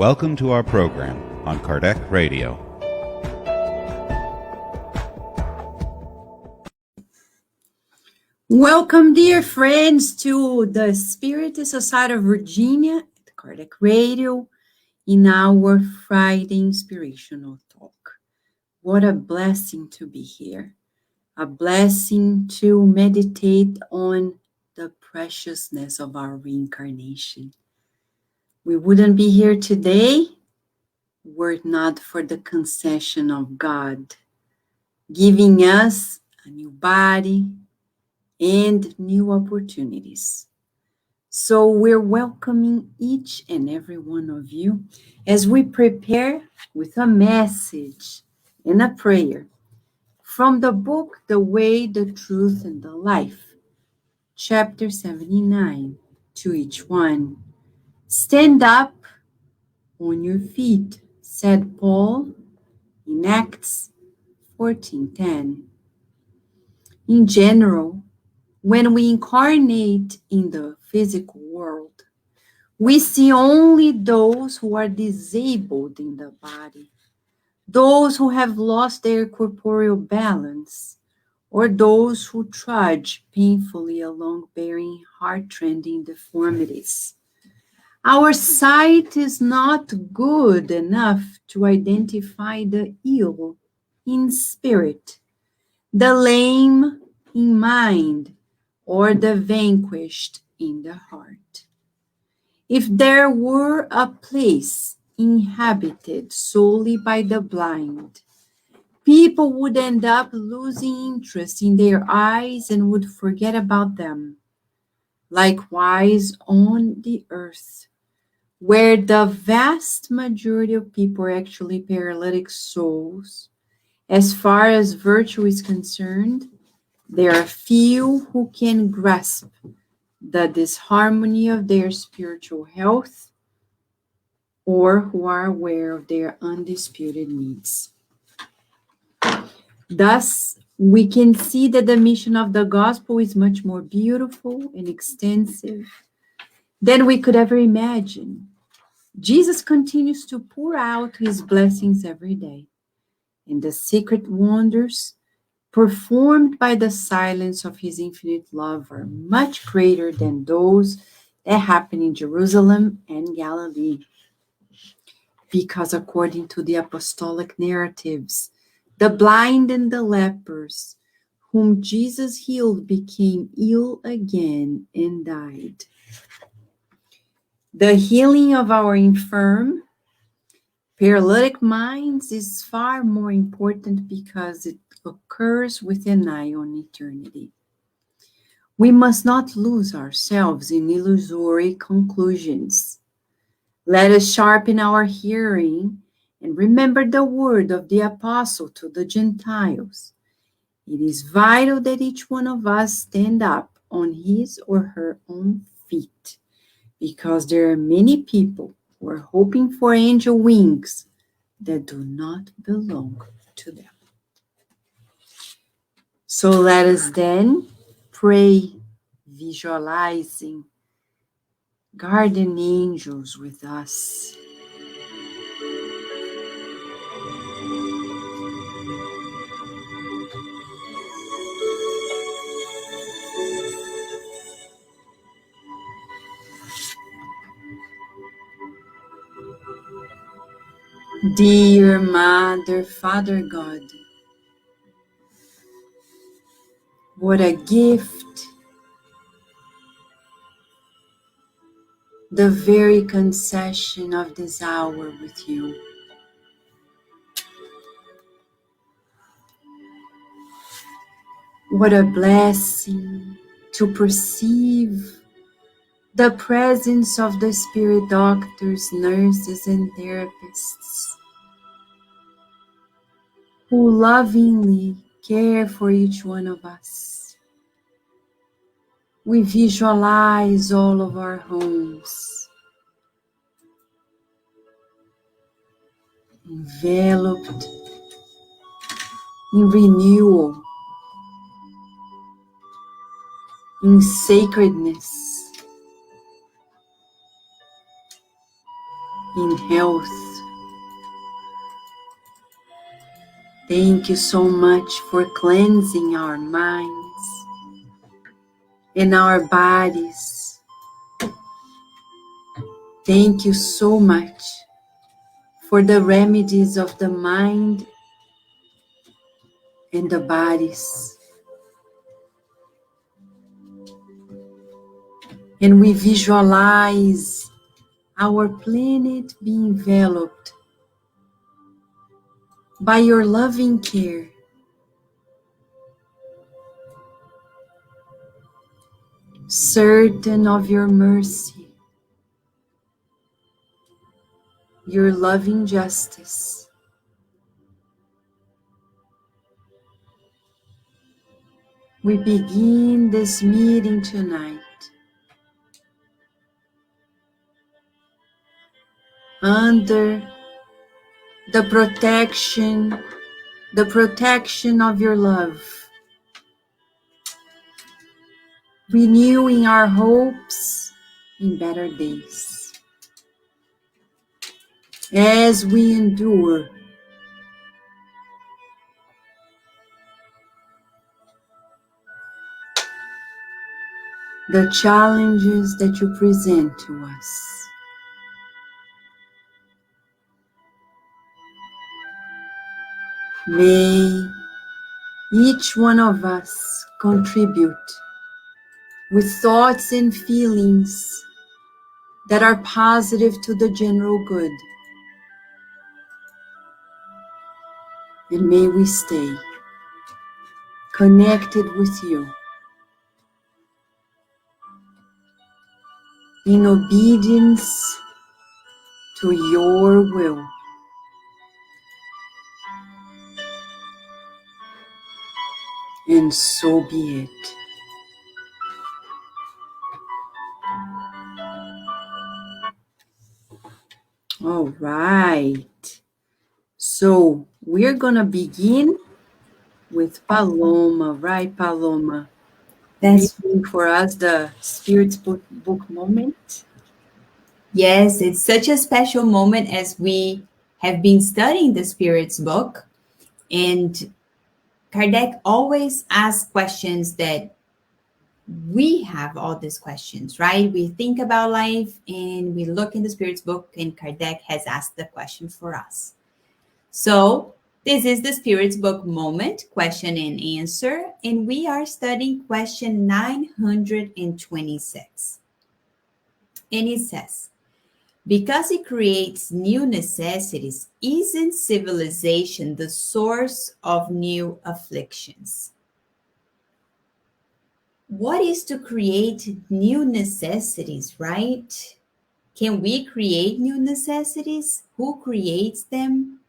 Welcome to our program on Kardec Radio. Welcome, dear friends, to the Spirit Society of Virginia at Kardec Radio in our Friday Inspirational Talk. What a blessing to be here. A blessing to meditate on the preciousness of our reincarnation. We wouldn't be here today were it not for the concession of God, giving us a new body and new opportunities. So we're welcoming each and every one of you as we prepare with a message and a prayer from the book, The Way, the Truth, and the Life, chapter 79, to each one. Stand up on your feet, said Paul in Acts 14:10. In general, when we incarnate in the physical world, we see only those who are disabled in the body, those who have lost their corporeal balance, or those who trudge painfully along bearing heart-rending deformities. Our sight is not good enough to identify the ill in spirit, the lame in mind, or the vanquished in the heart. If there were a place inhabited solely by the blind, people would end up losing interest in their eyes and would forget about them. Likewise, on the earth, where the vast majority of people are actually paralytic souls, as far as virtue is concerned, there are few who can grasp the disharmony of their spiritual health or who are aware of their undisputed needs. Thus, we can see that the mission of the gospel is much more beautiful and extensive than we could ever imagine. Jesus continues to pour out his blessings every day, and the secret wonders performed by the silence of his infinite love are much greater than those that happen in Jerusalem and Galilee. Because according to the apostolic narratives, the blind and the lepers whom Jesus healed became ill again and died. The healing of our infirm, paralytic minds is far more important because it occurs with an eye on eternity. We must not lose ourselves in illusory conclusions. Let us sharpen our hearing and remember the word of the apostle to the Gentiles. It is vital that each one of us stand up on his or her own feet, because there are many people who are hoping for angel wings that do not belong to them. So let us then pray, visualizing guardian angels with us. Dear Mother, Father God, what a gift, the very concession of this hour with you. What a blessing to perceive the presence of the spirit doctors, nurses, and therapists who lovingly care for each one of us. We visualize all of our homes enveloped in renewal, in sacredness. in health. Thank you so much for cleansing our minds and our bodies. Thank you so much for the remedies of the mind and the bodies. And we visualize our planet being enveloped by your loving care. Certain of your mercy, your loving justice. We begin this meeting tonight under the protection of your love, renewing our hopes in better days. As we endure the challenges that you present to us, may each one of us contribute with thoughts and feelings that are positive to the general good. And may we stay connected with you in obedience to your will. And so be it. All right. So we're going to begin with Paloma, right, Paloma? That's Reading for us the Spirit's book moment. Yes, it's such a special moment as we have been studying the Spirit's book. And Kardec always asks questions that we have all these questions, right? We think about life and we look in the Spirit's book, and Kardec has asked the question for us. So, this is the Spirit's book moment, question and answer, and we are studying question 926. And it says, because it creates new necessities, isn't civilization the source of new afflictions? What is to create new necessities, right? Can we create new necessities? Who creates them?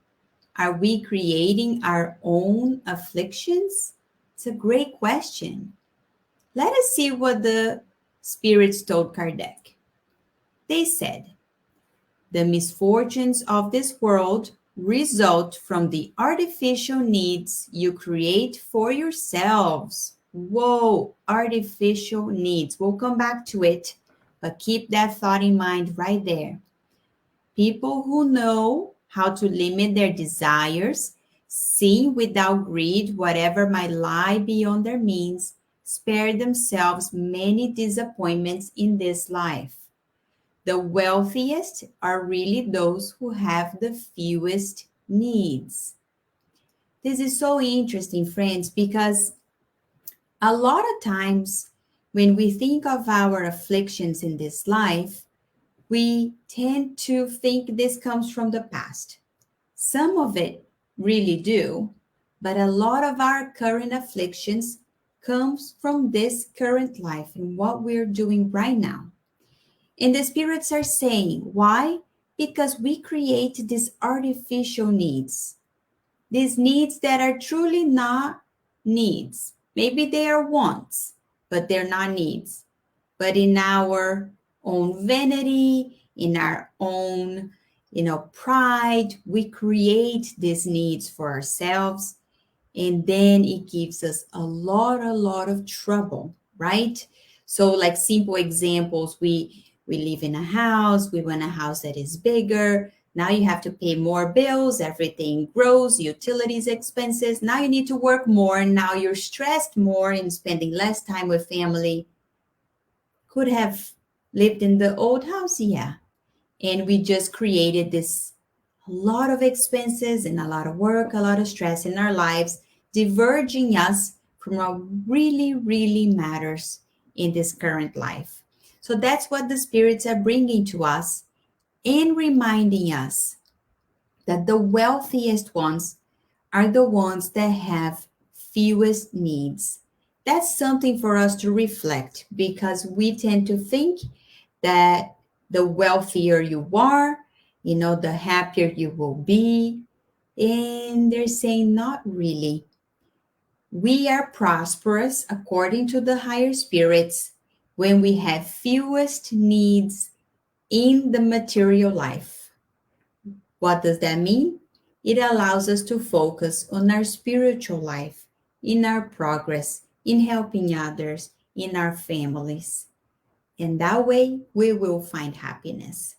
Are we creating our own afflictions? It's a great question. Let us see what the spirits told Kardec. They said, the misfortunes of this world result from the artificial needs you create for yourselves. Whoa, artificial needs. We'll come back to it, but keep that thought in mind right there. People who know how to limit their desires, see without greed whatever might lie beyond their means, spare themselves many disappointments in this life. The wealthiest are really those who have the fewest needs. This is so interesting, friends, because a lot of times when we think of our afflictions in this life, we tend to think this comes from the past. Some of it really do, but a lot of our current afflictions comes from this current life and what we're doing right now. And the spirits are saying, why? Because we create these artificial needs, these needs that are truly not needs. Maybe they are wants, but they're not needs. But in our own vanity, in our own, pride, we create these needs for ourselves. And then it gives us a lot of trouble, right? So like simple examples, we We live in a house, we want a house that is bigger. Now you have to pay more bills, everything grows, utilities expenses. Now you need to work more, and now you're stressed more and spending less time with family. Could have lived in the old house, yeah. And we just created this lot of expenses and a lot of work, a lot of stress in our lives, diverging us from what really, really matters in this current life. So that's what the spirits are bringing to us and reminding us that the wealthiest ones are the ones that have fewest needs. That's something for us to reflect, because we tend to think that the wealthier you are, the happier you will be. And they're saying, not really. We are prosperous according to the higher spirits when we have fewest needs in the material life. What does that mean? It allows us to focus on our spiritual life, in our progress, in helping others, in our families. And that way we will find happiness.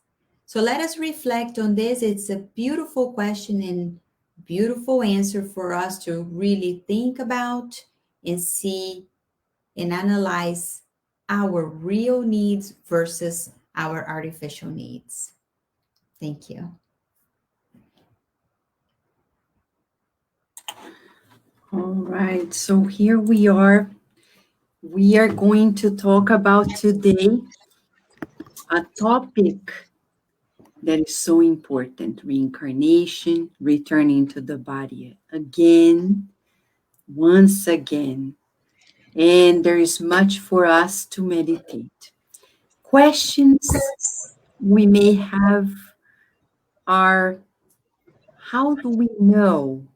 So let us reflect on this. It's a beautiful question and beautiful answer for us to really think about and see and analyze our real needs versus our artificial needs. Thank you. All right, so here we are. We are going to talk about today a topic that is so important: reincarnation, returning to the body again, once again. And there is much for us to meditate. Questions we may have are: how do we know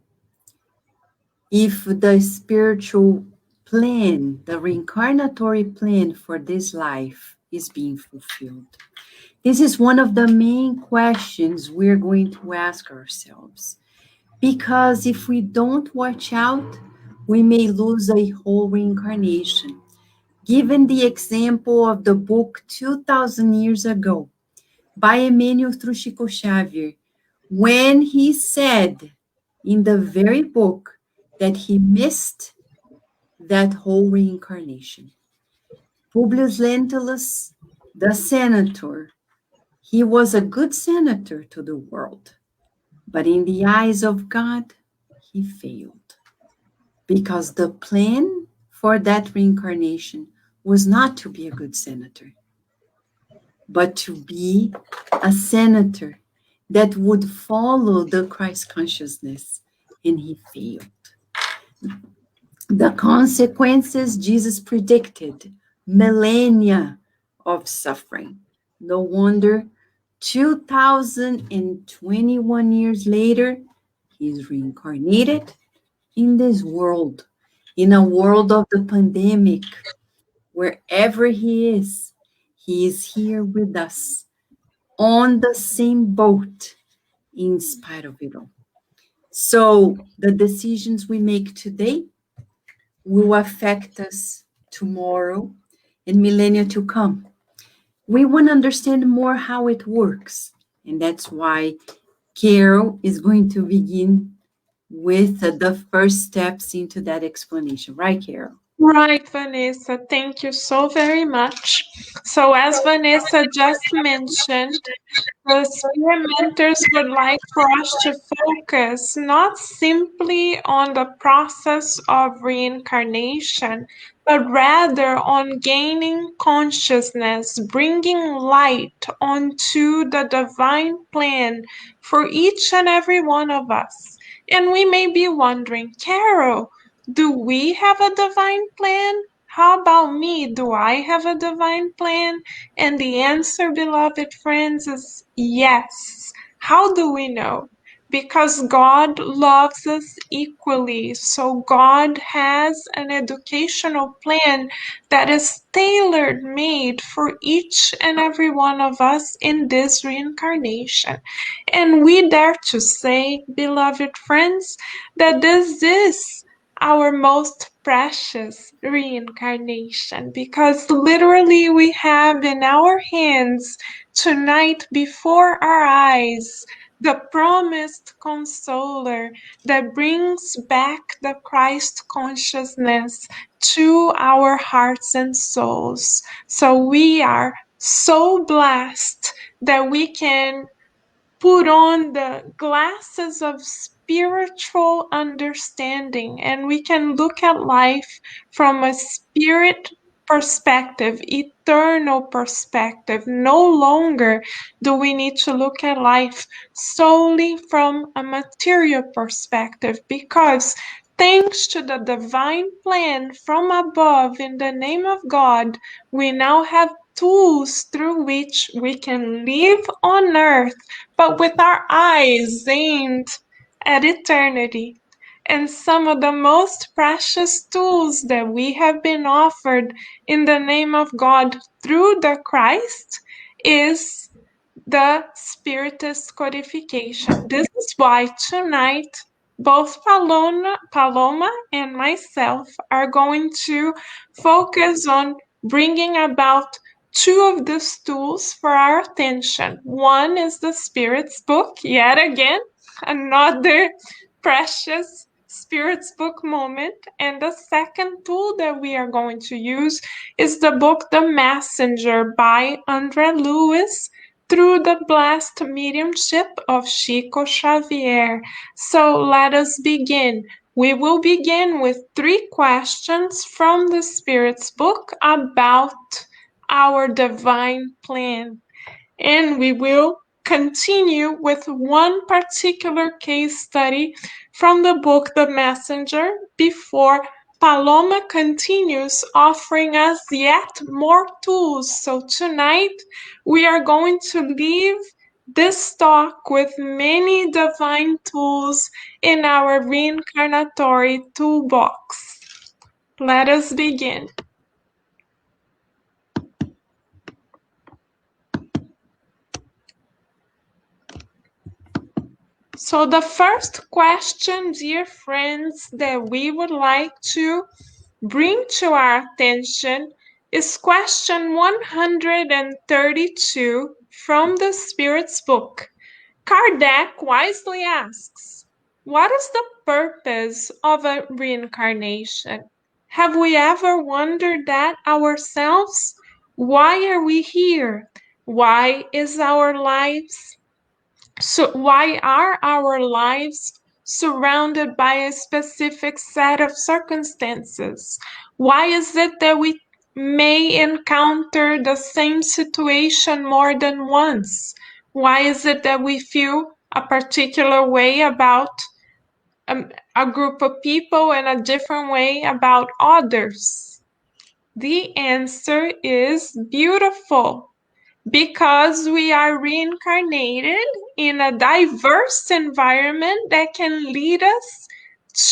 if the spiritual plan, the reincarnatory plan for this life is being fulfilled? This is one of the main questions we're going to ask ourselves. Because if we don't watch out, we may lose a whole reincarnation. Given the example of the book 2,000 years ago by Emmanuel through Chico Xavier, when he said in the very book that he missed that whole reincarnation. Publius Lentulus, the senator, he was a good senator to the world, but in the eyes of God, he failed, because the plan for that reincarnation was not to be a good senator, but to be a senator that would follow the Christ consciousness, and he failed. The consequences Jesus predicted: millennia of suffering. No wonder 2021 years later, he's reincarnated in this world, in a world of the pandemic. Wherever he is here with us, on the same boat, in spite of it all. So the decisions we make today will affect us tomorrow and millennia to come. We want to understand more how it works, and that's why Carol is going to begin with the first steps into that explanation. Right, Carol? Right, Vanessa. Thank you so very much. So, as Vanessa just mentioned, the experimenters would like for us to focus not simply on the process of reincarnation, but rather on gaining consciousness, bringing light onto the divine plan for each and every one of us. And we may be wondering, Carol, do we have a divine plan? How about me? Do I have a divine plan? And the answer, beloved friends, is yes. How do we know? Because God loves us equally. So God has an educational plan that is tailor made for each and every one of us in this reincarnation. And we dare to say, beloved friends, that this is our most precious reincarnation, because literally we have in our hands tonight before our eyes the promised consoler that brings back the Christ consciousness to our hearts and souls. So we are so blessed that we can put on the glasses of spiritual understanding, and we can look at life from a spirit perspective, eternal perspective. No longer do we need to look at life solely from a material perspective, because thanks to the divine plan from above, in the name of God, we now have tools through which we can live on earth, but with our eyes aimed at eternity. And some of the most precious tools that we have been offered in the name of God through the Christ is the Spiritist codification. This is why tonight both Paloma and myself are going to focus on bringing about two of these tools for our attention. One is the Spirit's book, yet again, another precious Spirit's book moment. And the second tool that we are going to use is the book The Messenger by Andre Lewis, through the blessed mediumship of Chico Xavier. So let us begin. We will begin with 3 questions from the Spirit's book about our divine plan. And we will continue with one particular case study from the book The Messenger before Paloma continues offering us yet more tools. So tonight we are going to leave this talk with many divine tools in our reincarnatory toolbox. Let us begin. So the first question, dear friends, that we would like to bring to our attention is question 132 from the Spirit's book. Kardec wisely asks, what is the purpose of a reincarnation? Have we ever wondered that ourselves? Why are we here? Why is our lives So why are our lives surrounded by a specific set of circumstances? Why is it that we may encounter the same situation more than once? Why is it that we feel a particular way about a group of people and a different way about others? The answer is beautiful. Because we are reincarnated in a diverse environment that can lead us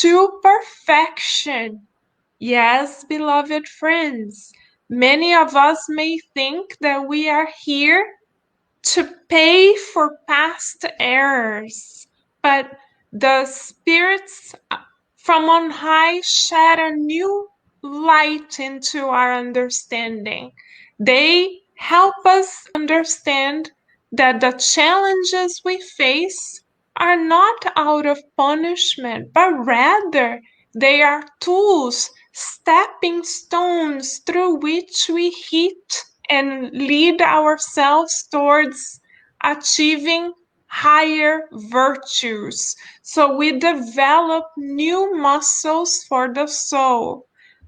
to perfection. Yes, beloved friends, many of us may think that we are here to pay for past errors, but the spirits from on high shed a new light into our understanding. They help us understand that the challenges we face are not out of punishment, but rather they are tools, stepping stones through which we hit and lead ourselves towards achieving higher virtues. So we develop new muscles for the soul.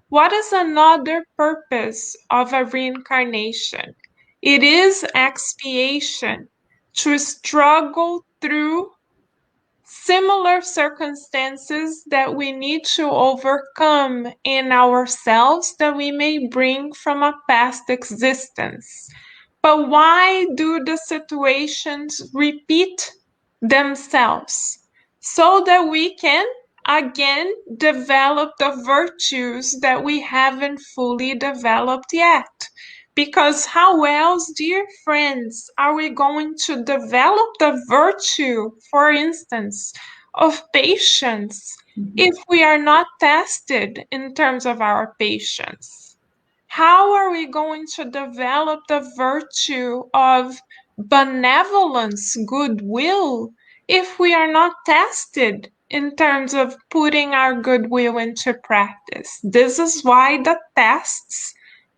What is another purpose of a reincarnation? It is expiation, to struggle through similar circumstances that we need to overcome in ourselves that we may bring from a past existence. But why do the situations repeat themselves? So that we can again develop the virtues that we haven't fully developed yet. Because how else, dear friends, are we going to develop the virtue, for instance, of patience if we are not tested in terms of our patience? How are we going to develop the virtue of benevolence, goodwill, if we are not tested in terms of putting our goodwill into practice? This is why the tests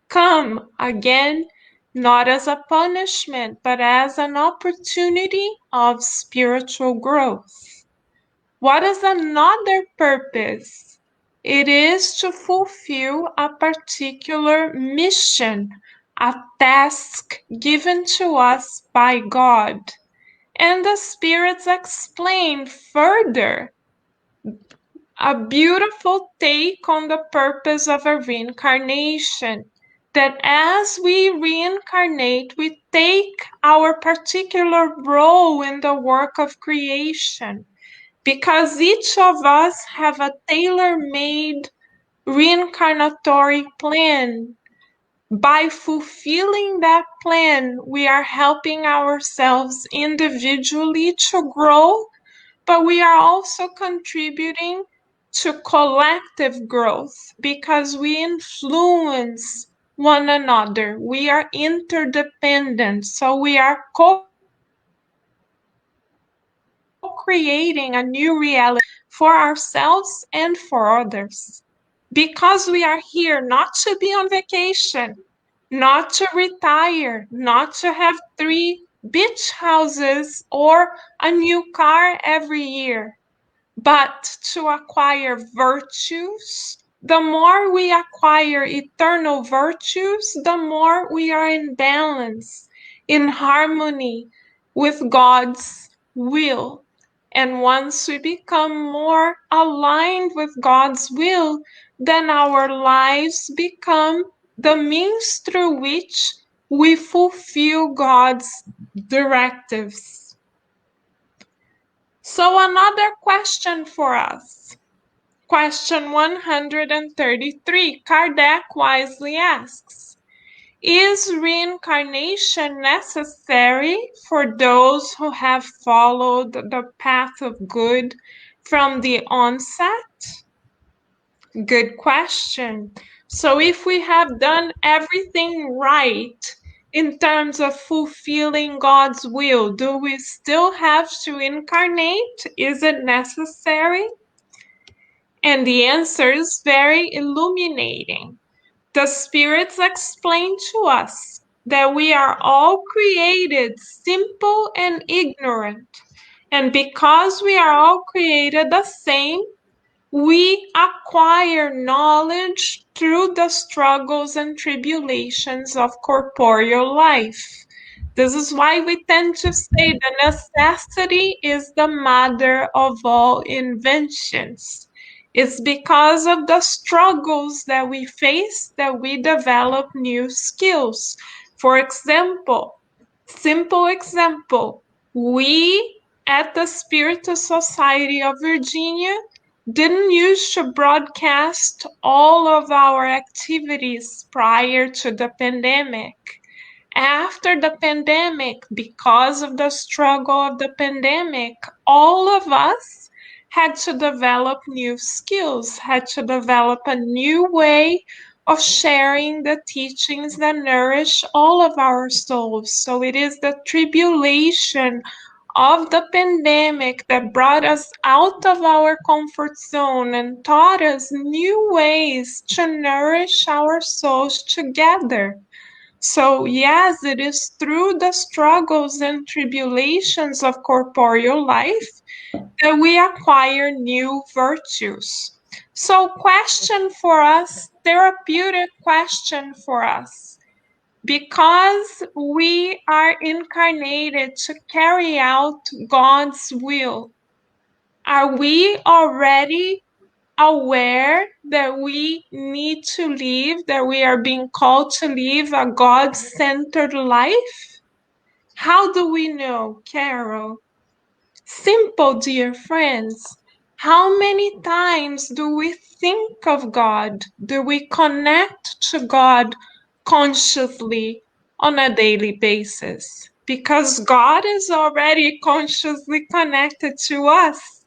come again, not as a punishment, but as an opportunity of spiritual growth. What is another purpose? It is to fulfill a particular mission, a task given to us by God. And the spirits explain further a beautiful take on the purpose of a reincarnation. That as we reincarnate, we take our particular role in the work of creation, because each of us have a tailor-made reincarnatory plan. By fulfilling that plan, we are helping ourselves individually to grow, but we are also contributing to collective growth because we influence one another. We are interdependent, so we are creating a new reality for ourselves and for others. Because we are here not to be on vacation, not to retire, not to have 3 beach houses or a new car every year, but to acquire virtues. The more we acquire eternal virtues, the more we are in balance, in harmony with God's will. And once we become more aligned with God's will, then our lives become the means through which we fulfill God's directives. So another question for us. Question 133, Kardec wisely asks, is reincarnation necessary for those who have followed the path of good from the onset? Good question. So if we have done everything right in terms of fulfilling God's will, do we still have to incarnate? Is it necessary? And the answer is very illuminating. The spirits explain to us that we are all created simple and ignorant. And because we are all created the same, we acquire knowledge through the struggles and tribulations of corporeal life. This is why we tend to say the necessity is the mother of all inventions. It's because of the struggles that we face that we develop new skills. For example, simple example, we at the Spiritus Society of Virginia didn't used to broadcast all of our activities prior to the pandemic. After the pandemic, because of the struggle of the pandemic, all of us had to develop new skills, had to develop a new way of sharing the teachings that nourish all of our souls. So it is the tribulation of the pandemic that brought us out of our comfort zone and taught us new ways to nourish our souls together. So yes, it is through the struggles and tribulations of corporeal life that we acquire new virtues. So question for us, therapeutic question for us. Because we are incarnated to carry out God's will, are we already aware that we need to live, that we are being called to live a God-centered life? How do we know, Carol? Simple, dear friends. How many times do we think of God? Do we connect to God consciously on a daily basis? Because God is already consciously connected to us.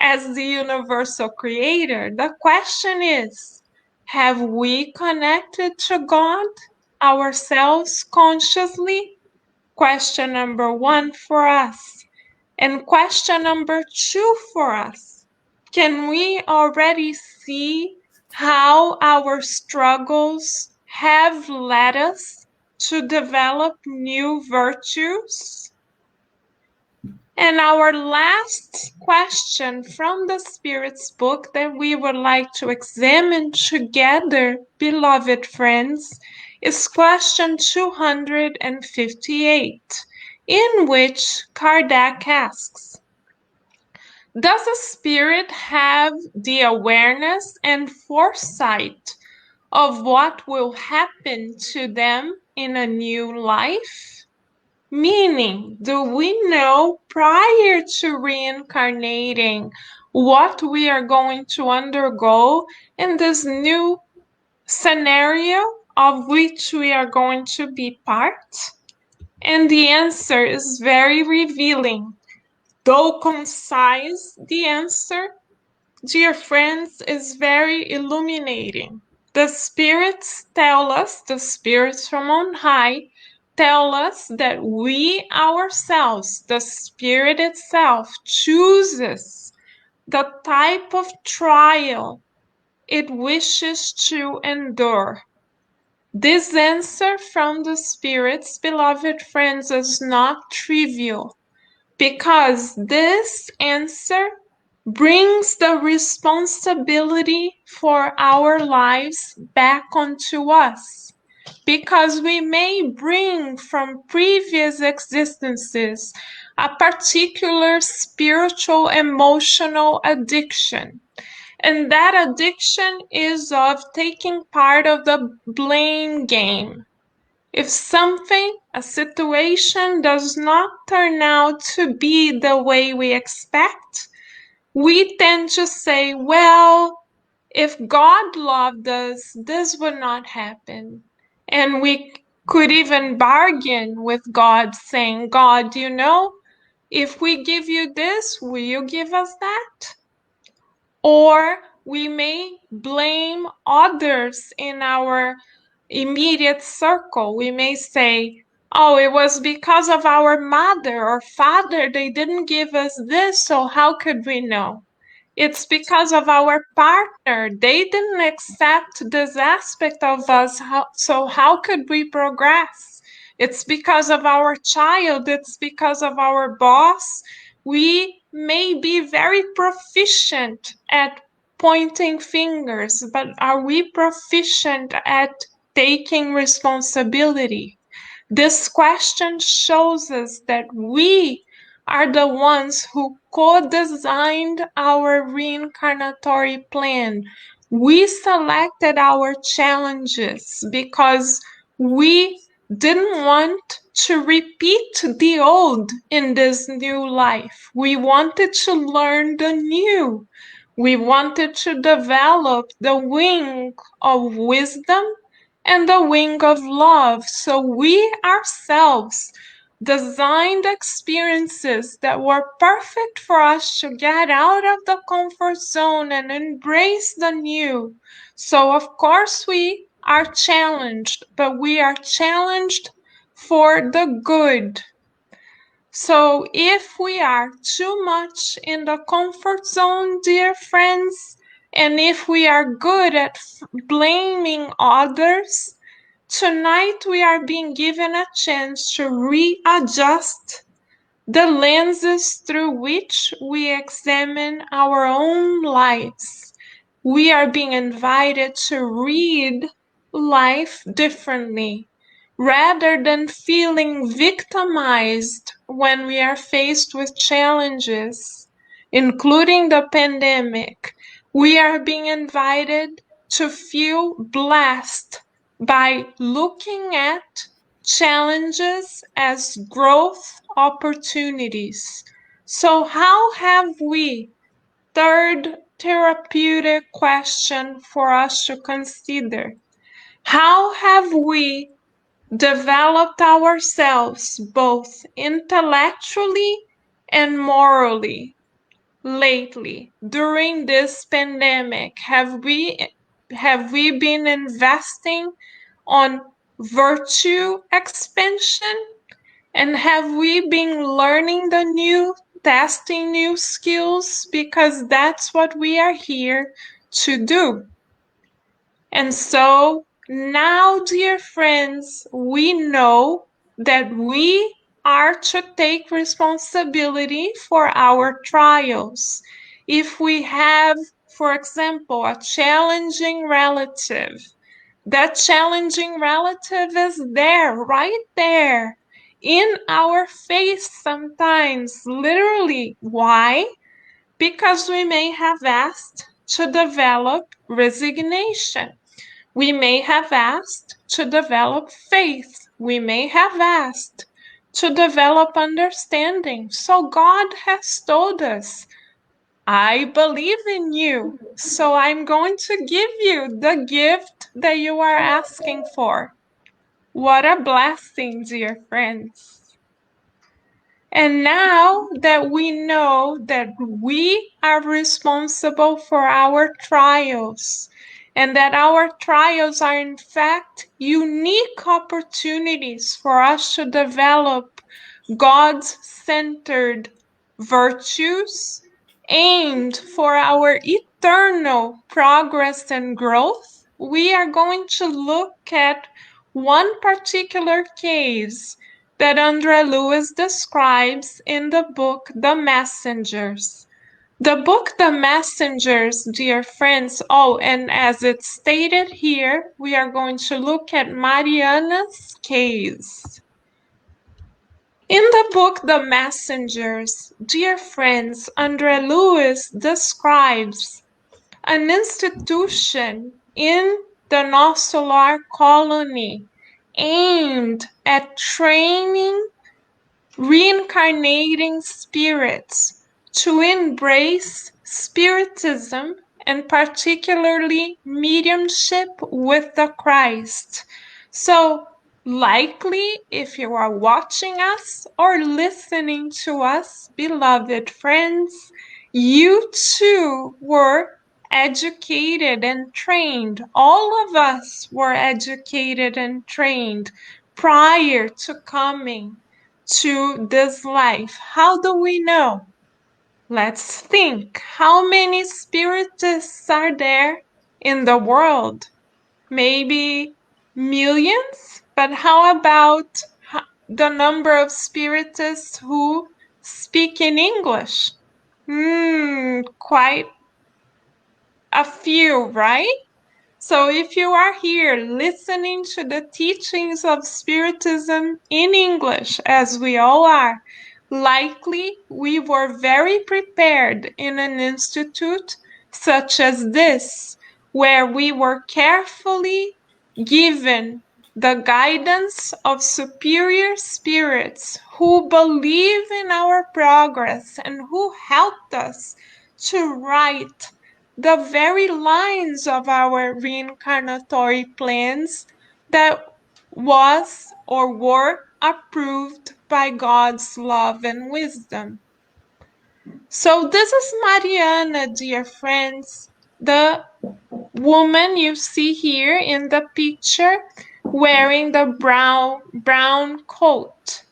as the universal creator, the question is, have we connected to God ourselves consciously? Question number 1 for us. And question number 2 for us. Can we already see how our struggles have led us to develop new virtues? And our last question from the Spirit's book that we would like to examine together, beloved friends, is question 258, in which Kardec asks, does a spirit have the awareness and foresight of what will happen to them in a new life? Meaning, do we know prior to reincarnating what we are going to undergo in this new scenario of which we are going to be part? And the answer is very revealing. Though concise, the answer, dear friends, is very illuminating. The spirits tell us, the spirits from on high, tell us that we ourselves, the spirit itself, chooses the type of trial it wishes to endure. This answer from the spirits, beloved friends, is not trivial, because this answer brings the responsibility for our lives back onto us, because we may bring from previous existences a particular spiritual emotional addiction. And that addiction is of taking part of the blame game. If something, a situation, does not turn out to be the way we expect, we tend to say, well, if God loved us, this would not happen. And we could even bargain with God, saying, God, if we give you this, will you give us that? Or we may blame others in our immediate circle. We may say, oh, it was because of our mother or father, they didn't give us this, so how could we know? It's because of our partner. They didn't accept this aspect of us, so how could we progress? It's because of our child. It's because of our boss. We may be very proficient at pointing fingers, but are we proficient at taking responsibility? This question shows us that we are the ones who co-designed our reincarnatory plan. We selected our challenges because we didn't want to repeat the old in this new life. We wanted to learn the new. We wanted to develop the wing of wisdom and the wing of love. So we ourselves designed experiences that were perfect for us to get out of the comfort zone and embrace the new. So, of course, we are challenged, but we are challenged for the good. So, if we are too much in the comfort zone, dear friends, and if we are good at blaming others, tonight we are being given a chance to readjust the lenses through which we examine our own lives. We are being invited to read life differently. Rather than feeling victimized when we are faced with challenges, including the pandemic, we are being invited to feel blessed by looking at challenges as growth opportunities. So, how have we? Third therapeutic question for us to consider. How have we developed ourselves both intellectually and morally? lately during this pandemic? Have we been investing on virtue expansion? And have we been learning the new, testing new skills? Because that's what we are here to do. And so now, dear friends, we know that we are to take responsibility for our trials. If we have, for example, a challenging relative, that challenging relative is there, right there, in our face sometimes, literally. Why? Because we may have asked to develop resignation. We may have asked to develop faith. We may have asked to develop understanding. So God has told us, I believe in you, so I'm going to give you the gift that you are asking for. What a blessing, dear friends. And now that we know that we are responsible for our trials, and that our trials are in fact unique opportunities for us to develop God-centered virtues aimed for our eternal progress and growth, we are going to look at one particular case that André Lewis describes in the book The Messengers. The book The Messengers, dear friends, and as it's stated here, we are going to look at Mariana's case. In the book The Messengers, dear friends, André Lewis describes an institution in the Nosso Lar colony aimed at training reincarnating spirits to embrace spiritism and particularly mediumship with the Christ. So, likely, if you are watching us or listening to us, beloved friends, you too were educated and trained. All of us were educated and trained prior to coming to this life. How do we know? Let's think. How many spiritists are there in the world? Maybe millions? But how about the number of spiritists who speak in English? Quite a few, right? So if you are here listening to the teachings of Spiritism in English, as we all are, likely we were very prepared in an institute such as this, where we were carefully given the guidance of superior spirits who believe in our progress and who helped us to write the very lines of our reincarnatory plans that was or were approved by God's love and wisdom. So this is Mariana, dear friends, the woman you see here in the picture wearing the brown coat.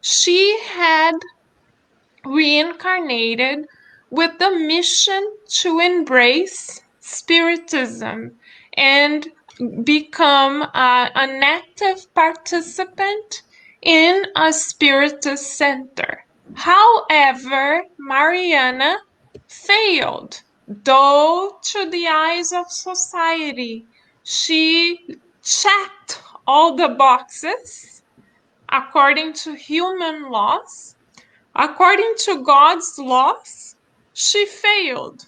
She had reincarnated with the mission to embrace Spiritism and become an active participant in a Spiritist center. However, Mariana failed, though to the eyes of society, she checked all the boxes according to human laws. According to God's laws, she failed.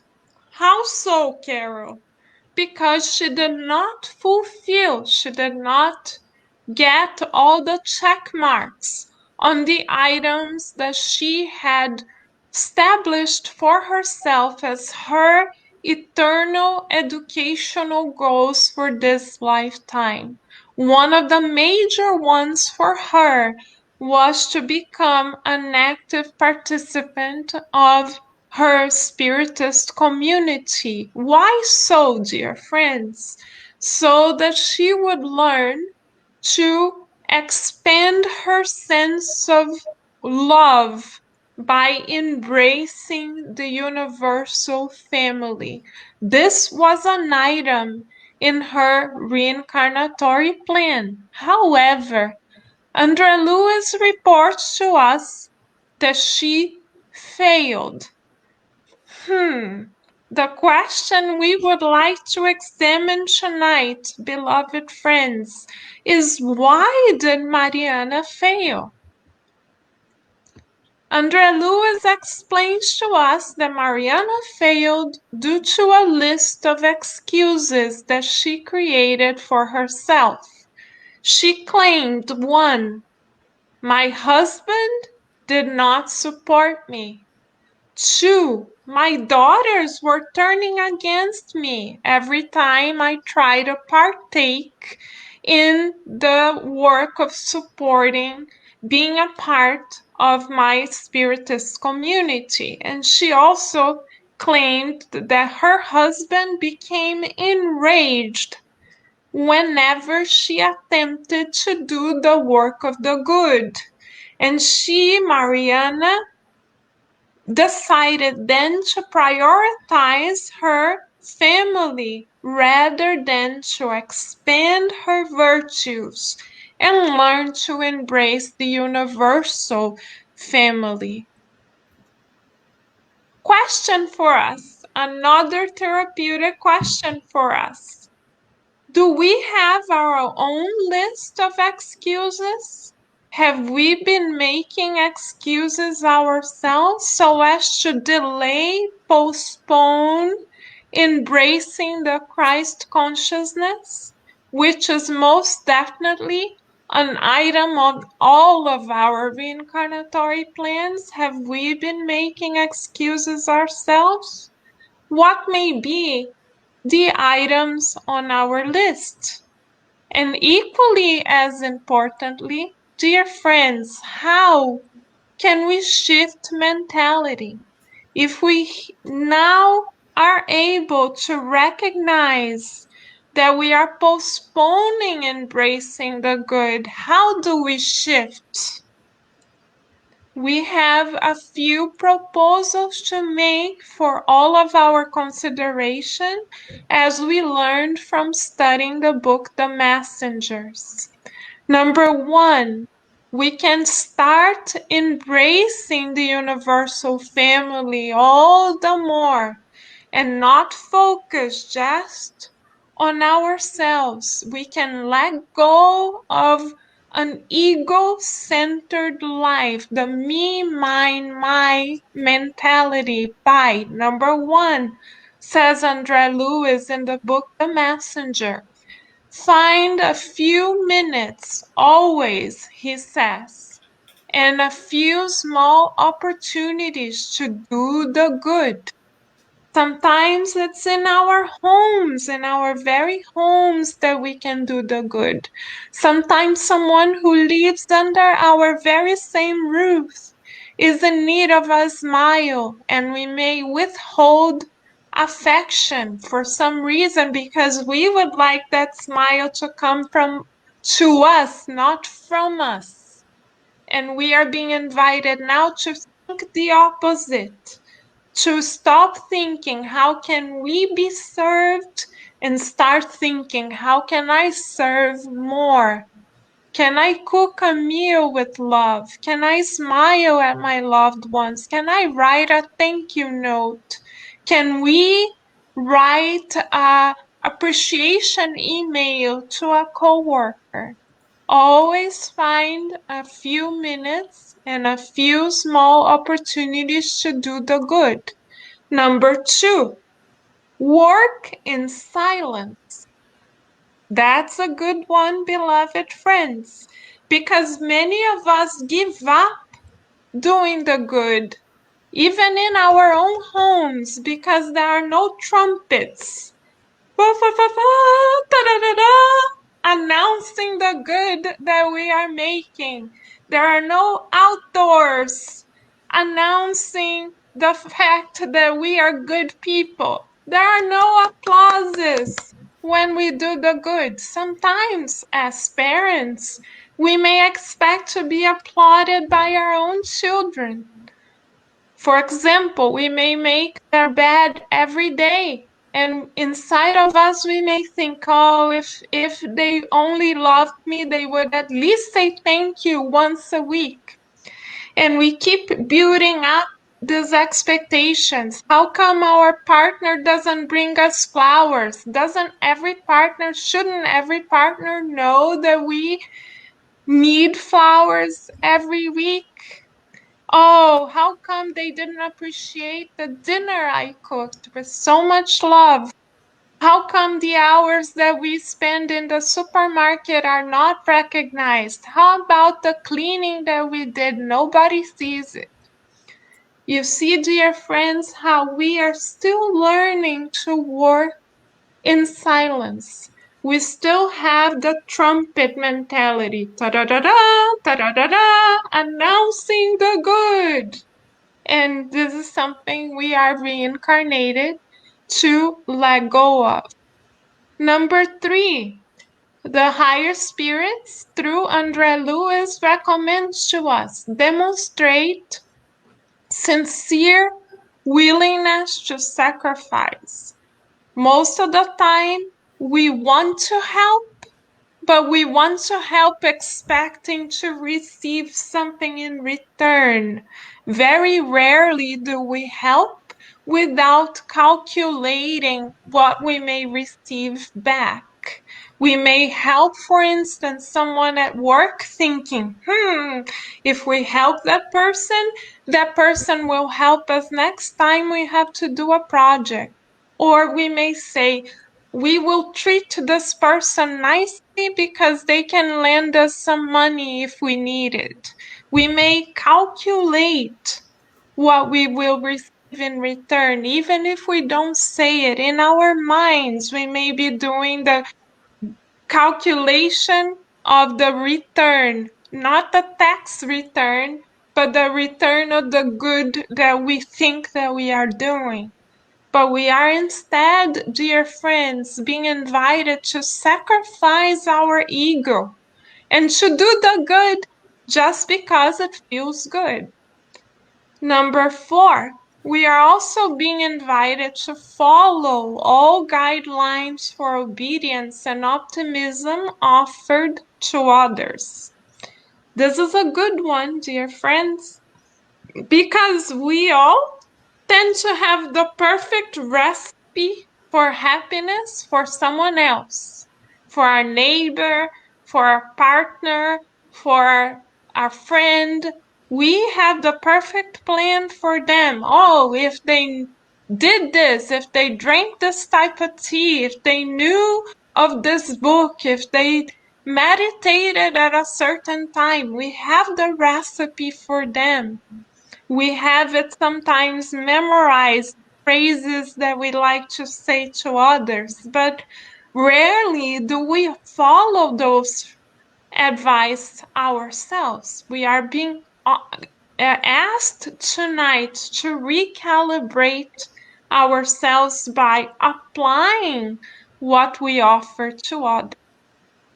How so, Carol? Because she did not fulfill, she did not get all the check marks on the items that she had established for herself as her eternal educational goals for this lifetime. One of the major ones for her was to become an active participant of her Spiritist community. Why so, dear friends? So that she would learn to expand her sense of love by embracing the universal family. This was an item in her reincarnatory plan. However, Andrea Lewis reports to us that she failed. The question we would like to examine tonight, beloved friends, is why did Mariana fail? Andrea Lewis explains to us that Mariana failed due to a list of excuses that she created for herself. She claimed 1. My husband did not support me. 2. My daughters were turning against me every time I tried to partake in the work of supporting, being a part of my Spiritist community. And she also claimed that her husband became enraged whenever she attempted to do the work of the good. And she, Mariana, decided then to prioritize her family rather than to expand her virtues and learn to embrace the universal family. Question for us, another therapeutic question for us. Do we have our own list of excuses? Have we been making excuses ourselves so as to delay, postpone embracing the Christ consciousness, which is most definitely an item on all of our reincarnatory plans? Have we been making excuses ourselves? What may be the items on our list? And equally as importantly, dear friends, how can we shift mentality? If we now are able to recognize that we are postponing embracing the good, how do we shift? We have a few proposals to make for all of our consideration as we learned from studying the book The Messengers. Number 1, we can start embracing the universal family all the more and not focus just on ourselves. We can let go of an ego-centered life, the me, mine, my mentality. By number 1, says Andrea Lewis in the book The Messenger. Find a few minutes, always, he says, and a few small opportunities to do the good. Sometimes it's in our homes, in our very homes, that we can do the good. Sometimes someone who lives under our very same roof is in need of a smile, and we may withhold affection for some reason because we would like that smile to come from to us, not from us. And we are being invited now to think the opposite, to stop thinking, how can we be served, and start thinking, how can I serve more? Can I cook a meal with love? Can I smile at my loved ones? Can I write a thank you note? Can we write a appreciation email to a coworker? Always find a few minutes and a few small opportunities to do the good. Number 2, work in silence. That's a good one, beloved friends, because many of us give up doing the good, even in our own homes, because there are no trumpets announcing the good that we are making. There are no outdoors announcing the fact that we are good people. There are no applauses when we do the good. Sometimes, as parents, we may expect to be applauded by our own children. For example, we may make their bed every day, and inside of us we may think, oh, if they only loved me, they would at least say thank you once a week. And we keep building up these expectations. How come our partner doesn't bring us flowers? Shouldn't every partner know that we need flowers every week? Oh, how come they didn't appreciate the dinner I cooked with so much love? How come the hours that we spend in the supermarket are not recognized? How about the cleaning that we did? Nobody sees it. You see, dear friends, how we are still learning to work in silence. We still have the trumpet mentality, ta-da-da-da, ta-da-da-da, announcing the good. And this is something we are reincarnated to let go of. Number 3, the higher spirits, through Andre Lewis, recommends to us demonstrate sincere willingness to sacrifice. Most of the time, we want to help, but we want to help expecting to receive something in return. Very rarely do we help without calculating what we may receive back. We may help, for instance, someone at work thinking, if we help that person will help us next time we have to do a project. Or we may say, we will treat this person nicely because they can lend us some money if we need it. We may calculate what we will receive in return, even if we don't say it. In our minds, we may be doing the calculation of the return, not the tax return, but the return of the good that we think that we are doing. But we are instead, dear friends, being invited to sacrifice our ego and to do the good just because it feels good. Number 4, we are also being invited to follow all guidelines for obedience and optimism offered to others. This is a good one, dear friends, because we all tend to have the perfect recipe for happiness for someone else, for our neighbor, for our partner, for our friend. We have the perfect plan for them. Oh, if they did this, if they drank this type of tea, if they knew of this book, if they meditated at a certain time, we have the recipe for them. We have it sometimes memorized, phrases that we like to say to others, but rarely do we follow those advice ourselves. We are being asked tonight to recalibrate ourselves by applying what we offer to others.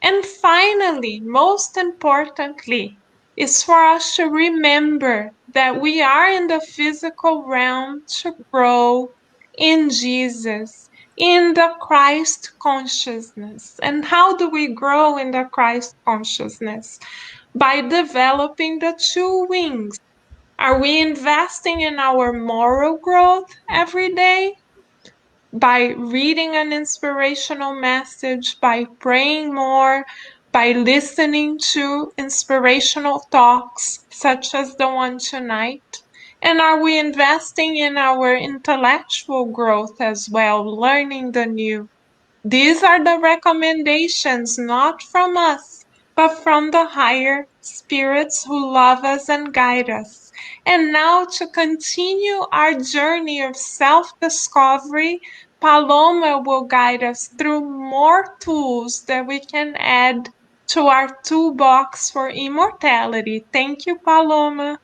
And finally, most importantly, is for us to remember that we are in the physical realm to grow in Jesus, in the Christ consciousness. And how do we grow in the Christ consciousness? By developing the 2 wings. Are we investing in our moral growth every day? By reading an inspirational message, by praying more, by listening to inspirational talks such as the one tonight? And are we investing in our intellectual growth as well, learning the new? These are the recommendations, not from us, but from the higher spirits who love us and guide us. And now, to continue our journey of self-discovery, Paloma will guide us through more tools that we can add to our toolbox for immortality. Thank you, Paloma.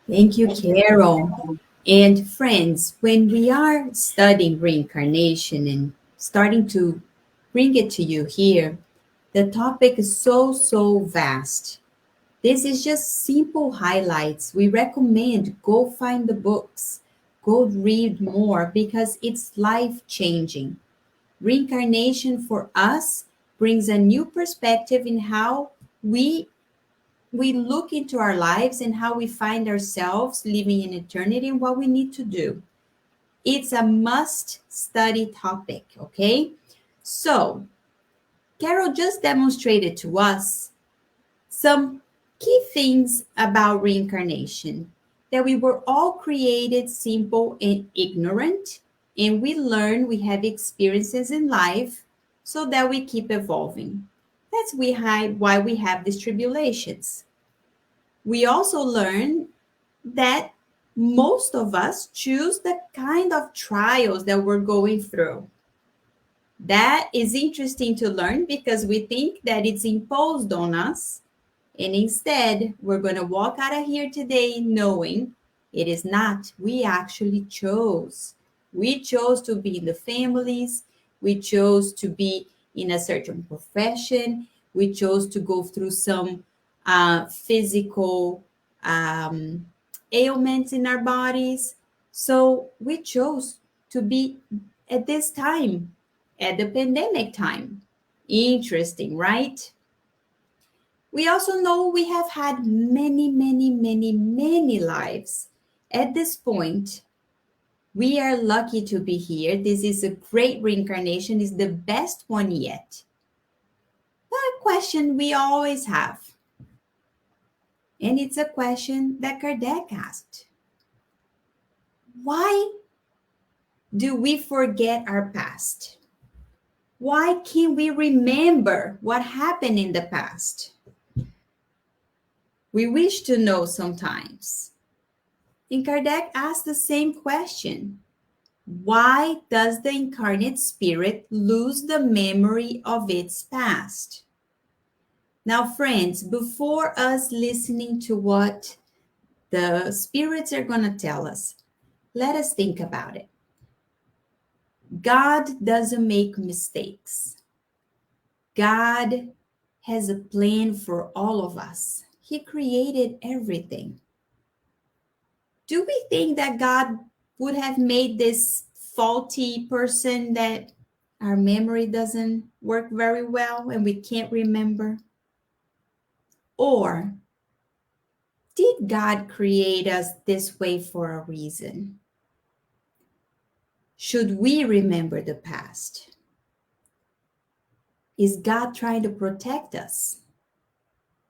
Thank you, Carol. And friends, when we are studying reincarnation and starting to bring it to you here, the topic is so, so vast. This is just simple highlights. We recommend go find the books, go read more because it's life changing. Reincarnation for us brings a new perspective in how we we look into our lives and how we find ourselves living in eternity and what we need to do. It's a must study topic, okay? So, Carol just demonstrated to us some key things about reincarnation, that we were all created simple and ignorant, and we learn, we have experiences in life so that we keep evolving. That's why we have these tribulations. We also learn that most of us choose the kind of trials that we're going through. That is interesting to learn because we think that it's imposed on us. And instead, we're going to walk out of here today knowing it is not. We actually chose. We chose to be in the families. We chose to be in a certain profession. We chose to go through some physical um, ailments in our bodies. So we chose to be at this time, at the pandemic time. Interesting, right? We also know we have had many, many, many, many lives. At this point, we are lucky to be here. This is a great reincarnation, is the best one yet. But a question we always have, and it's a question that Kardec asked. Why do we forget our past? Why can't we remember what happened in the past? We wish to know sometimes. And Kardec asked the same question. Why does the incarnate spirit lose the memory of its past? Now, friends, before us listening to what the spirits are going to tell us, let us think about it. God doesn't make mistakes. God has a plan for all of us. He created everything. Do we think that God would have made this faulty person that our memory doesn't work very well and we can't remember? Or did God create us this way for a reason? Should we remember the past? Is God trying to protect us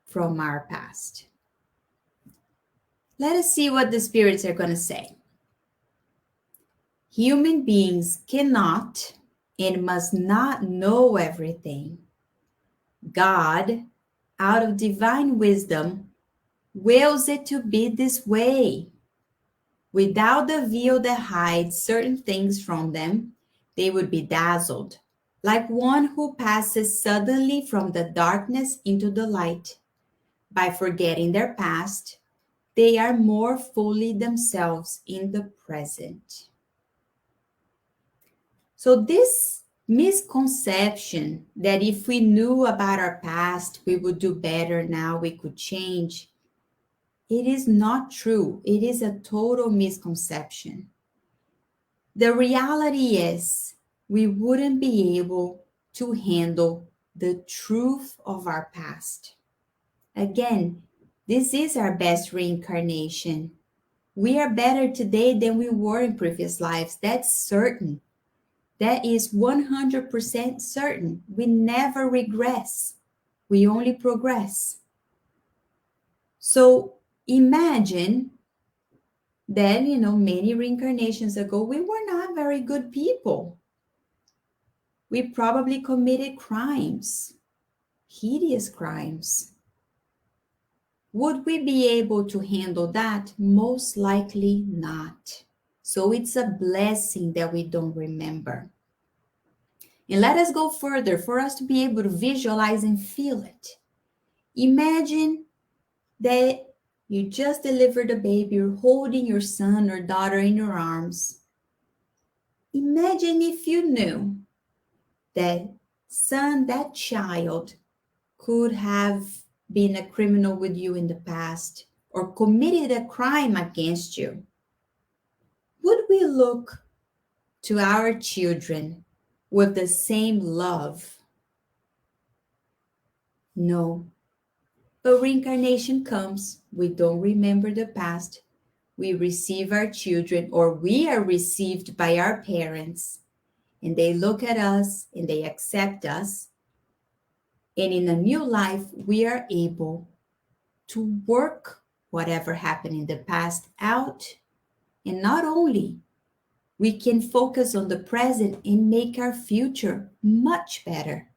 from our past? Let us see what the spirits are going to say. Human beings cannot and must not know everything. God, out of divine wisdom, wills it to be this way. Without the veil that hides certain things from them, they would be dazzled, like one who passes suddenly from the darkness into the light. By forgetting their past, they are more fully themselves in the present. So this misconception that if we knew about our past, we would do better now, we could change, it is not true. It is a total misconception. The reality is we wouldn't be able to handle the truth of our past. Again, this is our best reincarnation. We are better today than we were in previous lives. That's certain. That is 100% certain. We never regress. We only progress. So imagine that, many reincarnations ago, we were not very good people. We probably committed crimes, hideous crimes. Would we be able to handle that? Most likely not. So it's a blessing that we don't remember. And let us go further for us to be able to visualize and feel it. Imagine that You just delivered a baby, you're holding your son or daughter in your arms. Imagine if you knew that that child could have been a criminal with you in the past or committed a crime against you. Would we look to our children with the same love? No. But reincarnation comes. We don't remember the past. We receive our children, or we are received by our parents, and they look at us and they accept us. And in a new life, we are able to work whatever happened in the past out. And not only, we can focus on the present and make our future much better.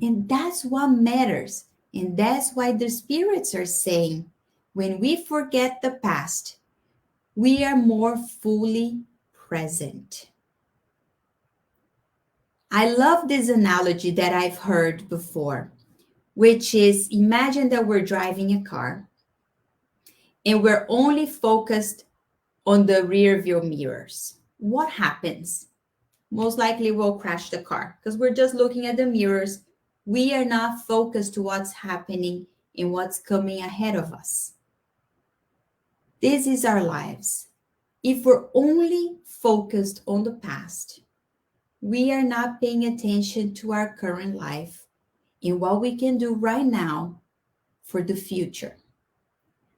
And that's what matters. And that's why the spirits are saying, when we forget the past, we are more fully present. I love this analogy that I've heard before, which is, imagine that we're driving a car and we're only focused on the rear view mirrors. What happens? Most likely we'll crash the car because we're just looking at the mirrors. We are not focused to what's happening and what's coming ahead of us. This is our lives. If we're only focused on the past, we are not paying attention to our current life and what we can do right now for the future.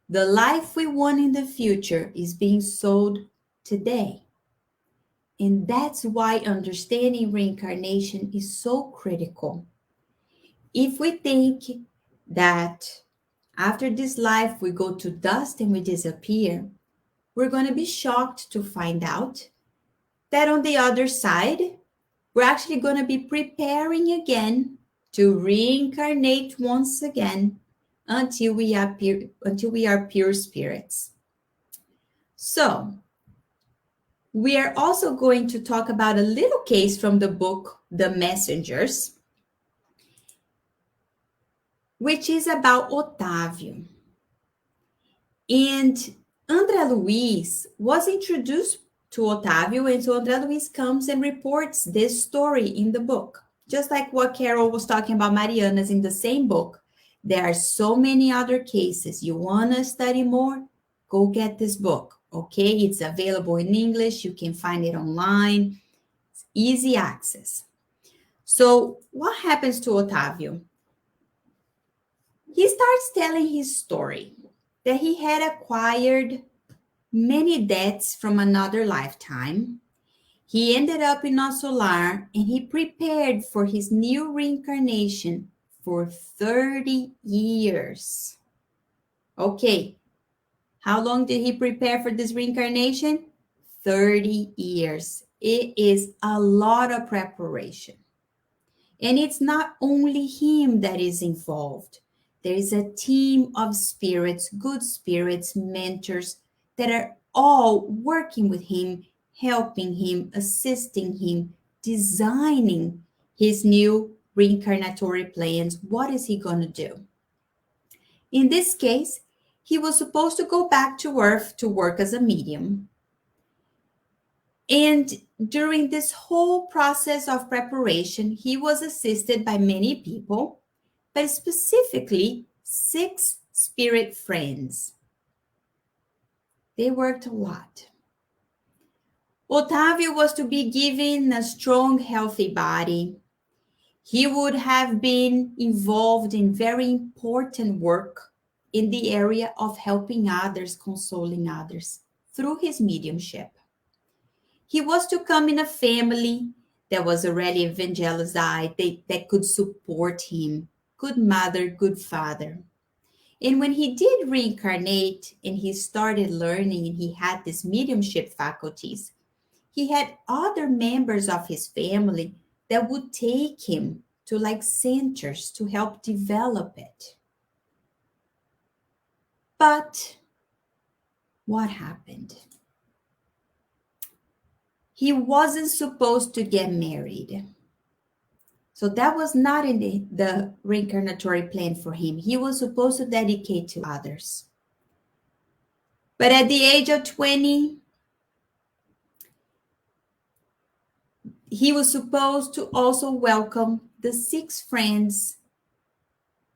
The life we want in the future is being sold today. And that's why understanding reincarnation is so critical. If we think that after this life we go to dust and we disappear, we're going to be shocked to find out that on the other side, we're actually going to be preparing again to reincarnate once again until we are pure spirits. So, we are also going to talk about a little case from the book, The Messengers, which is about Otávio. And André Luiz was introduced to Otávio, and so André Luiz comes and reports this story in the book. Just like what Carol was talking about Mariana's in the same book, there are so many other cases. You want to study more? Go get this book, okay? It's available in English. You can find it online. It's easy access. So what happens to Otávio? He starts telling his story that he had acquired many debts from another lifetime. He ended up in a solar and he prepared for his new reincarnation for 30 years. Okay, how long did he prepare for this reincarnation? 30 years. It is a lot of preparation. And it's not only him that is involved. There is a team of spirits, good spirits, mentors that are all working with him, helping him, assisting him, designing his new reincarnatory plans. What is he going to do? In this case, he was supposed to go back to Earth to work as a medium. And during this whole process of preparation, he was assisted by many people, but specifically 6 spirit friends. They worked a lot. Otávio was to be given a strong, healthy body. He would have been involved in very important work in the area of helping others, consoling others through his mediumship. He was to come in a family that was already evangelized, that could support him. Good mother, good father. And when he did reincarnate and he started learning and he had these mediumship faculties, he had other members of his family that would take him to like centers to help develop it. But what happened? He wasn't supposed to get married. So that was not in the reincarnatory plan for him. He was supposed to dedicate to others. But at the age of 20, he was supposed to also welcome the 6 friends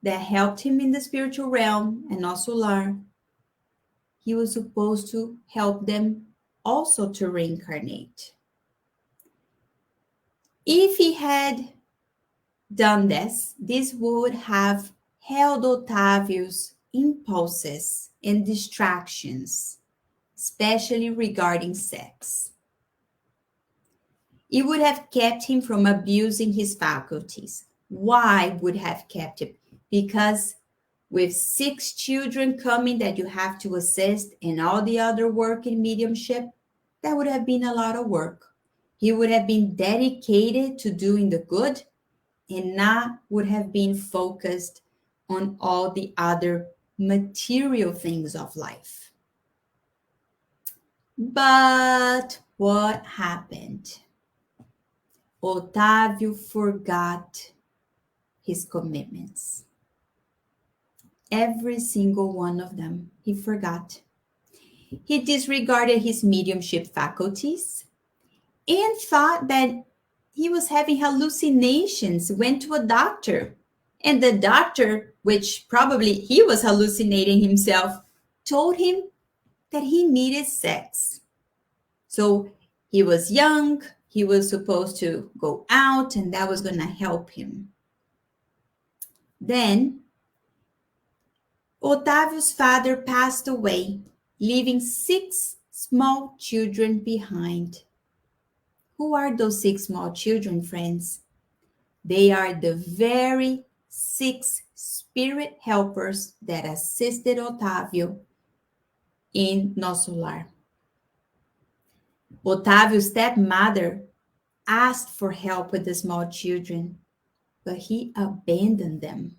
that helped him in the spiritual realm and also learn. He was supposed to help them also to reincarnate. If he had done this would have held Otávio's impulses and distractions, especially regarding sex. It would have kept him from abusing his faculties. Why would have kept him? Because with 6 children coming that you have to assist and all the other work in mediumship, that would have been a lot of work. He would have been dedicated to doing the good and not would have been focused on all the other material things of life. But what happened? Otávio forgot his commitments. Every single one of them, he forgot. He disregarded his mediumship faculties and thought that he was having hallucinations, went to a doctor. And the doctor, which probably he was hallucinating himself, told him that he needed sex. So he was young, he was supposed to go out, and that was going to help him. Then Otávio's father passed away, leaving 6 small children behind. Who are those 6 small children, friends? They are the very 6 spirit helpers that assisted Otávio in Nosso Lar. Otávio's stepmother asked for help with the small children, but he abandoned them.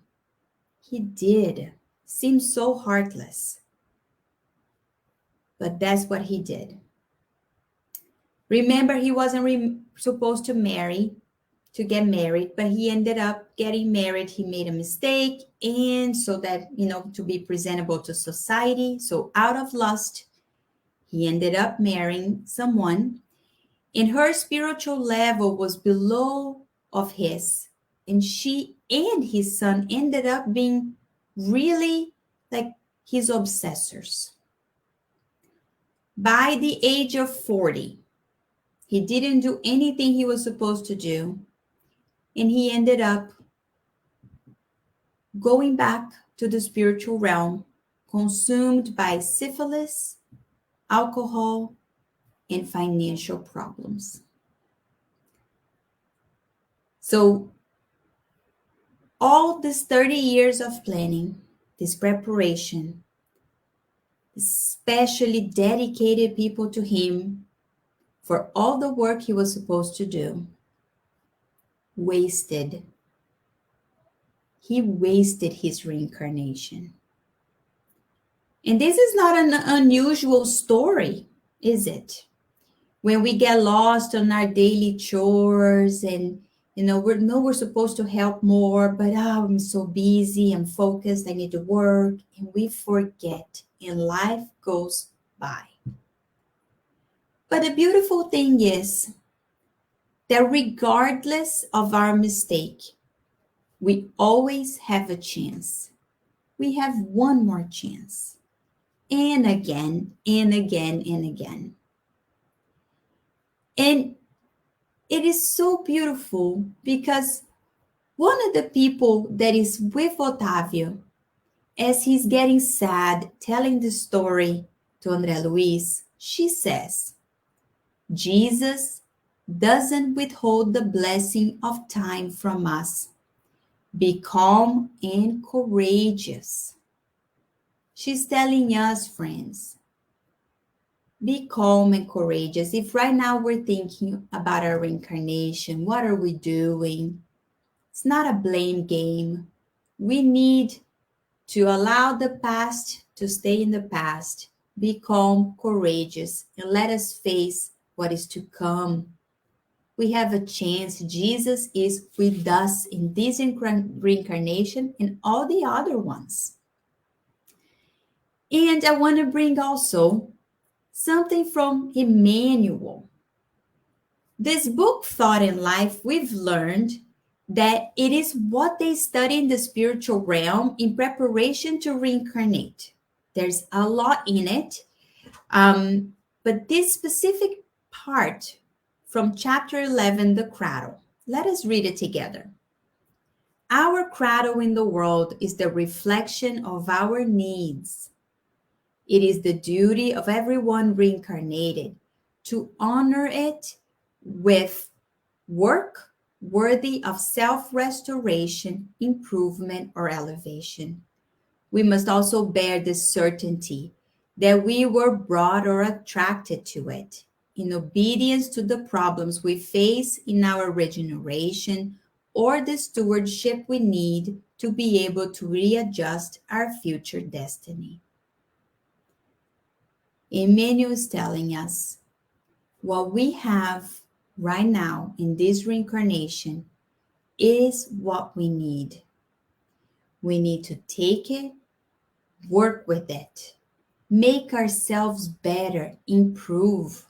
He did. Seems so heartless. But that's what he did. Remember, he wasn't supposed to get married, but he ended up getting married. He made a mistake, and so that, to be presentable to society. So out of lust, he ended up marrying someone, and her spiritual level was below of his, and she and his son ended up being really like his obsessors. By the age of 40, he didn't do anything he was supposed to do, and he ended up going back to the spiritual realm, consumed by syphilis, alcohol, and financial problems. So all this 30 years of planning, this preparation, especially dedicated people to him for all the work he was supposed to do, wasted. He wasted his reincarnation. And this is not an unusual story, is it? When we get lost on our daily chores and we're supposed to help more, but I'm so busy, I'm focused, I need to work, and we forget, and life goes by. But the beautiful thing is that regardless of our mistake, we always have a chance. We have one more chance. And again, and again, and again. And it is so beautiful because one of the people that is with Otávio, as he's getting sad, telling the story to André Luiz, she says, Jesus doesn't withhold the blessing of time from us. Be calm and courageous. She's telling us, friends, be calm and courageous. If right now we're thinking about our reincarnation, what are we doing? It's not a blame game. We need to allow the past to stay in the past. Be calm, courageous, and let us face what is to come. We have a chance. Jesus is with us in this reincarnation and all the other ones. And I want to bring also something from Emmanuel. This book, Thought in Life, we've learned that it is what they study in the spiritual realm in preparation to reincarnate. There's a lot in it. But this specific part from chapter 11, the cradle, let us read it together. Our cradle in the world is the reflection of our needs. It is the duty of everyone reincarnated to honor it with work worthy of self-restoration, improvement, or elevation. We must also bear the certainty that we were brought or attracted to it in obedience to the problems we face in our regeneration or the stewardship we need to be able to readjust our future destiny. Emmanuel is telling us what we have right now in this reincarnation is what we need. We need to take it, work with it, make ourselves better, improve,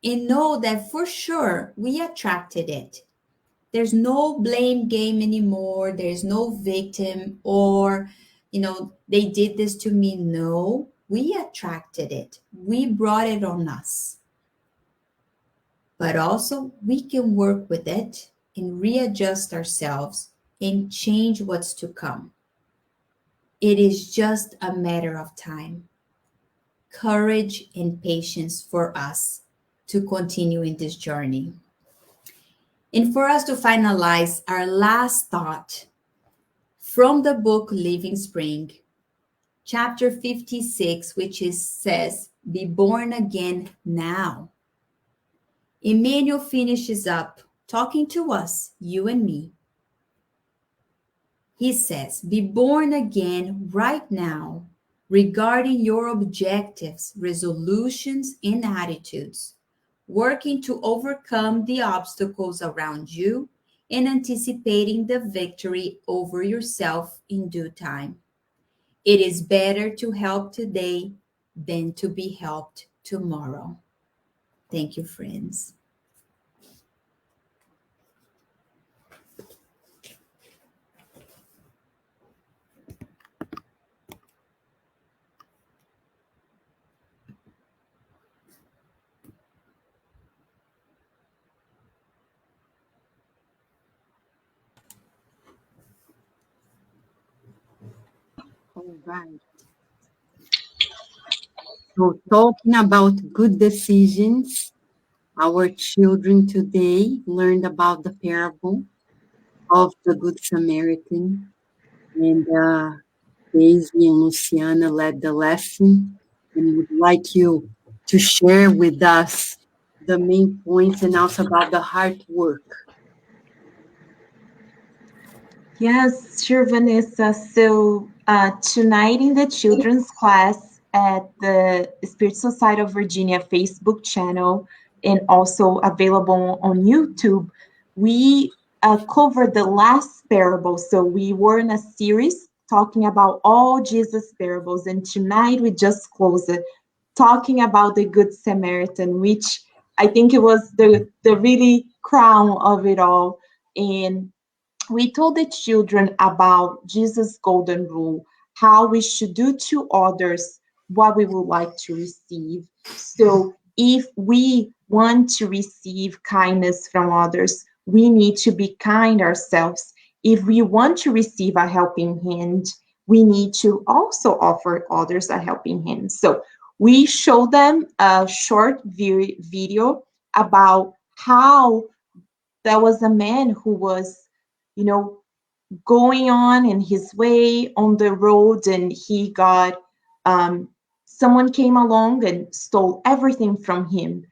and know that for sure we attracted it. There's no blame game anymore. There's no victim or, they did this to me. No, we attracted it. We brought it on us. But also we can work with it and readjust ourselves and change what's to come. It is just a matter of time. Courage and patience for us to continue in this journey. And for us to finalize our last thought from the book Living Spring, chapter 56, which says, "Be born again now." Emmanuel finishes up talking to us, you and me. He says, "Be born again right now regarding your objectives, resolutions, and attitudes, working to overcome the obstacles around you and anticipating the victory over yourself in due time. It is better to help today than to be helped tomorrow." Thank you, friends. All right. So, talking about good decisions, our children today learned about the parable of the Good Samaritan, and Daisy and Luciana led the lesson, and would like you to share with us the main points and also about the hard work. Yes, sure, Vanessa. So tonight in the children's class at the Spiritual Side of Virginia Facebook channel and also available on YouTube, we covered the last parable. So we were in a series talking about all Jesus parables, and tonight we just closed it talking about the Good Samaritan, which I think it was the really crown of it all. And we told the children about Jesus' golden rule, how we should do to others what we would like to receive. So if we want to receive kindness from others, we need to be kind ourselves. If we want to receive a helping hand, we need to also offer others a helping hand. So we show them a short video about how there was a man who was, going on in his way on the road, and he got someone came along and stole everything from him,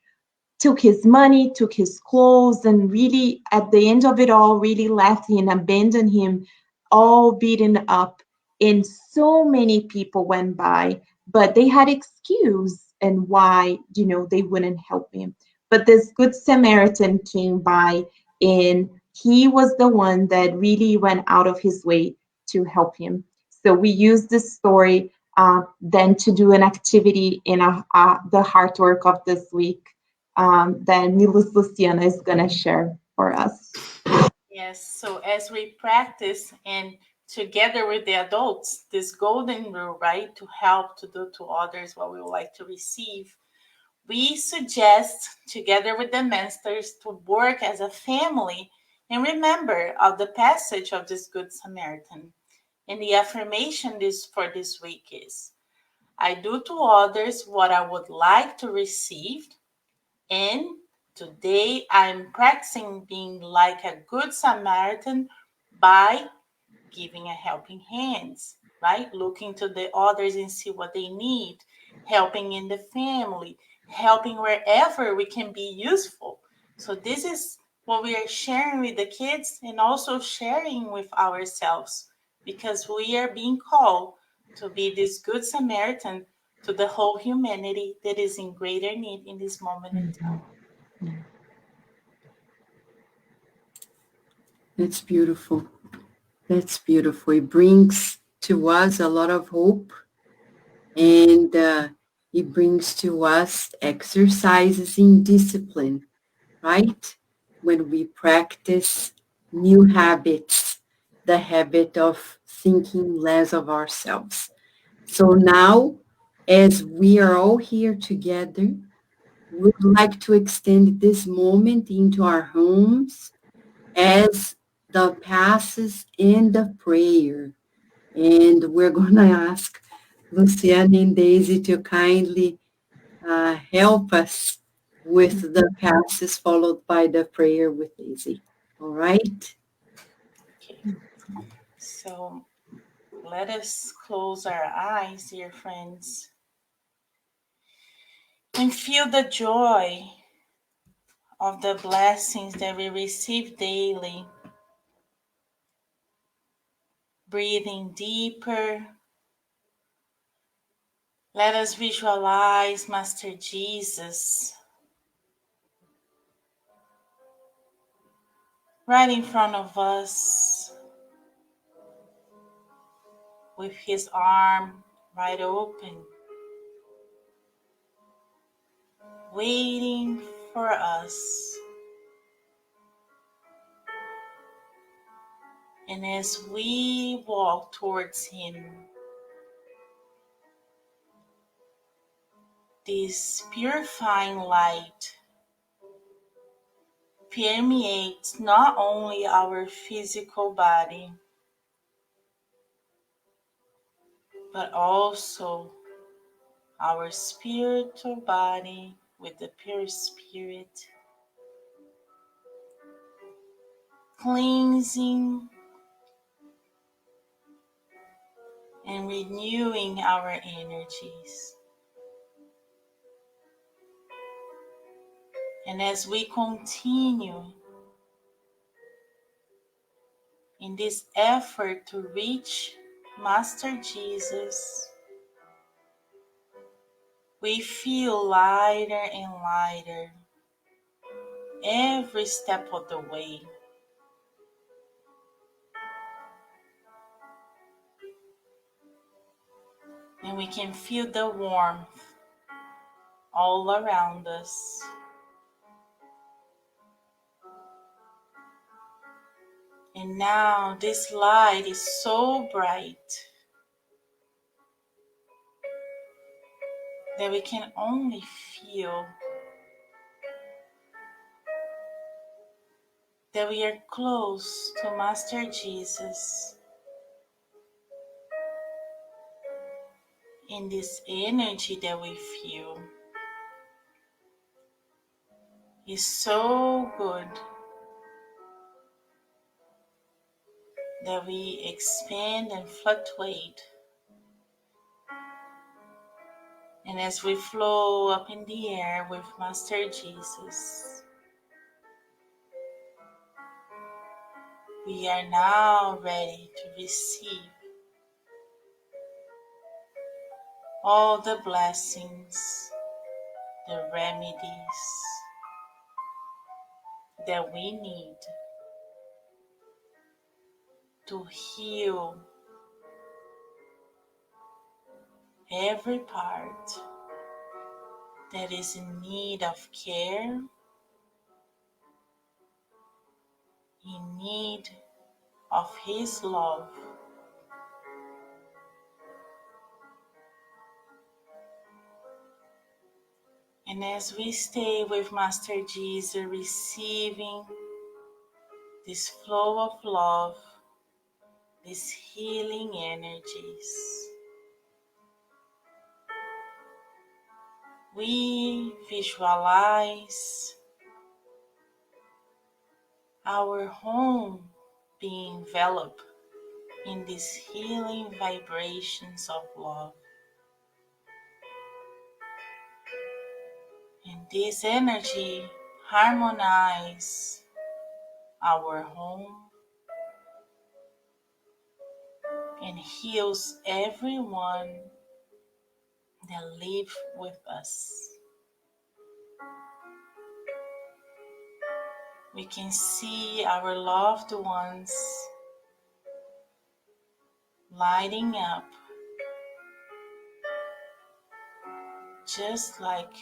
took his money, took his clothes, and really at the end of it all really left him, abandoned him, all beaten up. And so many people went by, but they had excuse and why they wouldn't help him. But this Good Samaritan came by, and he was the one that really went out of his way to help him. So we use this story then to do an activity in the hard work of this week that Milos Luciana is going to share for us. Yes, so as we practice and together with the adults, this golden rule, right, to help to do to others what we would like to receive, we suggest together with the masters to work as a family and remember of the passage of this Good Samaritan. And the affirmation for this week is, I do to others what I would like to receive, and today I'm practicing being like a good Samaritan by giving a helping hands, right? Looking to the others and see what they need, helping in the family, helping wherever we can be useful. So this is what we are sharing with the kids and also sharing with ourselves, because we are being called to be this good Samaritan to the whole humanity that is in greater need in this moment in time. That's beautiful. That's beautiful. It brings to us a lot of hope, and it brings to us exercises in discipline, right? When we practice new habits, the habit of thinking less of ourselves. So now, as we are all here together, we'd like to extend this moment into our homes as the passes in the prayer. And we're going to ask Luciana and Daisy to kindly help us with the passes followed by the prayer with Daisy. All right? Okay, so let us close our eyes, dear friends, and feel the joy of the blessings that we receive daily. Breathing deeper, let us visualize Master Jesus right in front of us with his arm right open, waiting for us. And as we walk towards him, this purifying light permeates not only our physical body, but also our spiritual body with the pure spirit, cleansing and renewing our energies. And as we continue in this effort to reach Master Jesus, we feel lighter and lighter every step of the way. And we can feel the warmth all around us. And now this light is so bright that we can only feel that we are close to Master Jesus. In this energy that we feel is so good that we expand and fluctuate. And as we flow up in the air with Master Jesus, we are now ready to receive all the blessings, the remedies that we need to heal every part that is in need of care, in need of His love. And as we stay with Master Jesus, receiving this flow of love, these healing energies, we visualize our home being enveloped in these healing vibrations of love. And this energy harmonize our home and heals everyone that live with us. We can see our loved ones lighting up just like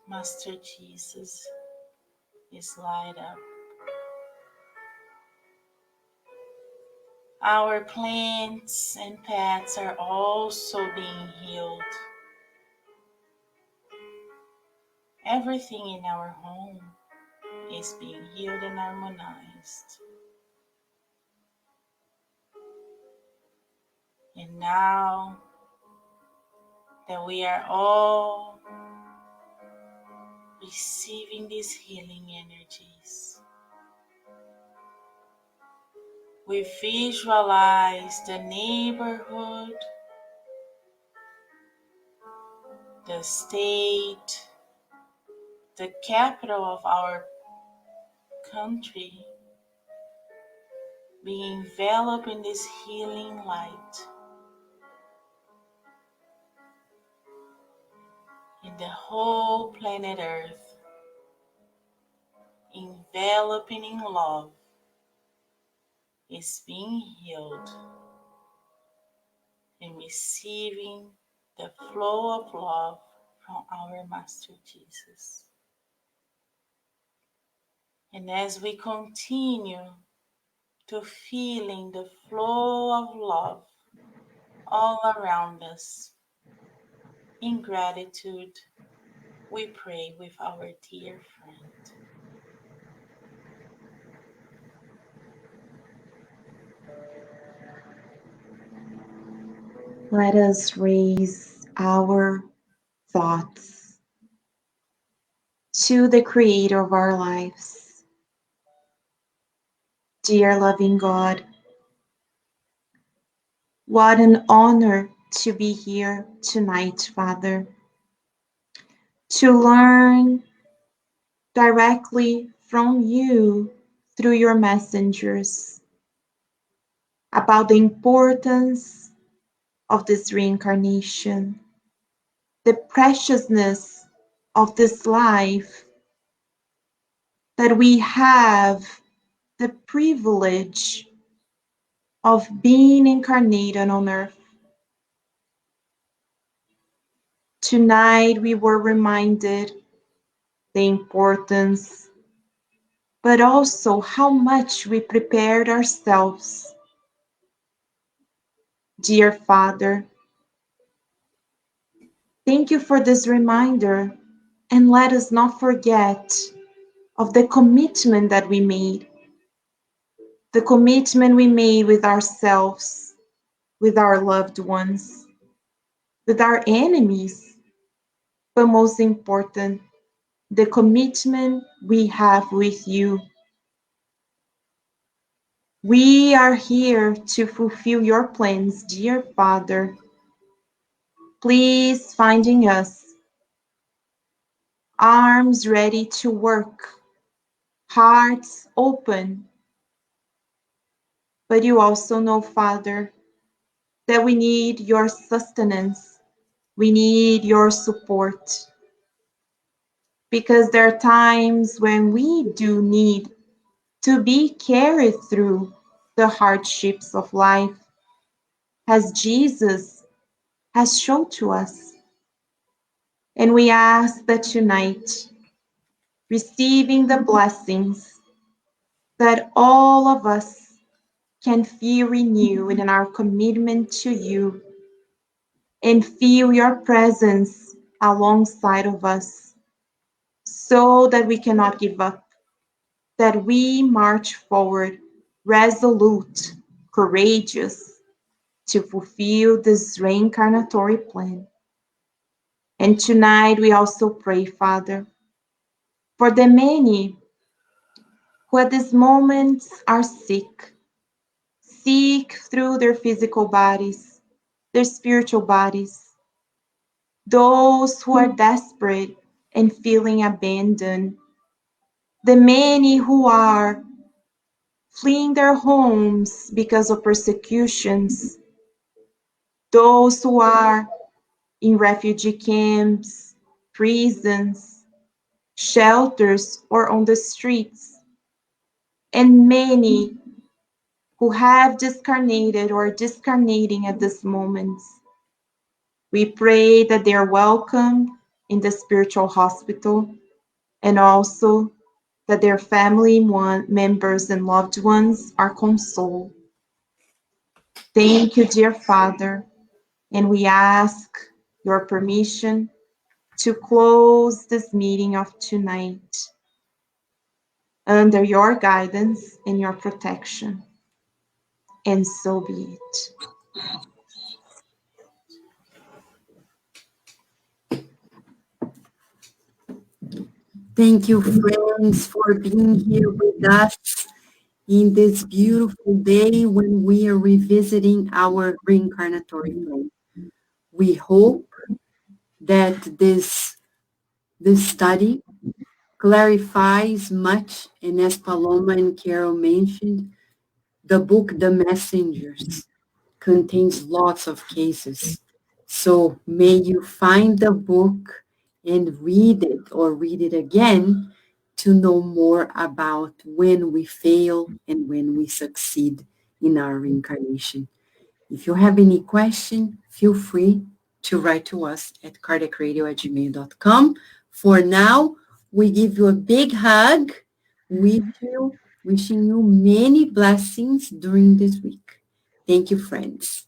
Master Jesus is light up. Our plants and pets are also being healed. Everything in our home is being healed and harmonized. And now that we are all receiving these healing energies, we visualize the neighborhood, the state, the capital of our country being enveloped in this healing light. And the whole planet Earth enveloping in love is being healed and receiving the flow of love from our Master Jesus. And as we continue to feeling the flow of love all around us, in gratitude, we pray with our dear friend. Let us raise our thoughts to the Creator of our lives. Dear loving God, what an honor to be here tonight, Father, to learn directly from you through your messengers about the importance of this reincarnation, the preciousness of this life, that we have the privilege of being incarnated on earth. Tonight we were reminded the importance, but also how much we prepared ourselves. Dear Father, thank you for this reminder, and let us not forget of the commitment that we made, the commitment we made with ourselves, with our loved ones, with our enemies, but most important, the commitment we have with you. We are here to fulfill your plans, dear Father. Please finding us, arms ready to work, hearts open. But you also know, Father, that we need your sustenance. We need your support. Because there are times when we do need to be carried through the hardships of life, as Jesus has shown to us. And we ask that tonight, receiving the blessings, that all of us can feel renewed in our commitment to you and feel your presence alongside of us so that we cannot give up, that we march forward resolute, courageous to fulfill this reincarnatory plan. And tonight we also pray, Father, for the many who at this moment are sick, sick through their physical bodies, their spiritual bodies, those who are desperate and feeling abandoned, the many who are fleeing their homes because of persecutions, those who are in refugee camps, prisons, shelters, or on the streets, and many who have discarnated or discarnating at this moment. We pray that they are welcome in the spiritual hospital and also that their family members and loved ones are consoled. Thank you, dear Father, and we ask your permission to close this meeting of tonight under your guidance and your protection. And so be it. Thank you, friends, for being here with us in this beautiful day when we are revisiting our reincarnatory plan. We hope that this study clarifies much, and as Paloma and Carol mentioned, the book The Messengers contains lots of cases. So may you find the book and read it or read it again to know more about when we fail and when we succeed in our reincarnation. If you have any question, feel free to write to us at cardiacradio@gmail.com. For now, we give you a big hug, wishing you many blessings during this week. Thank you, friends.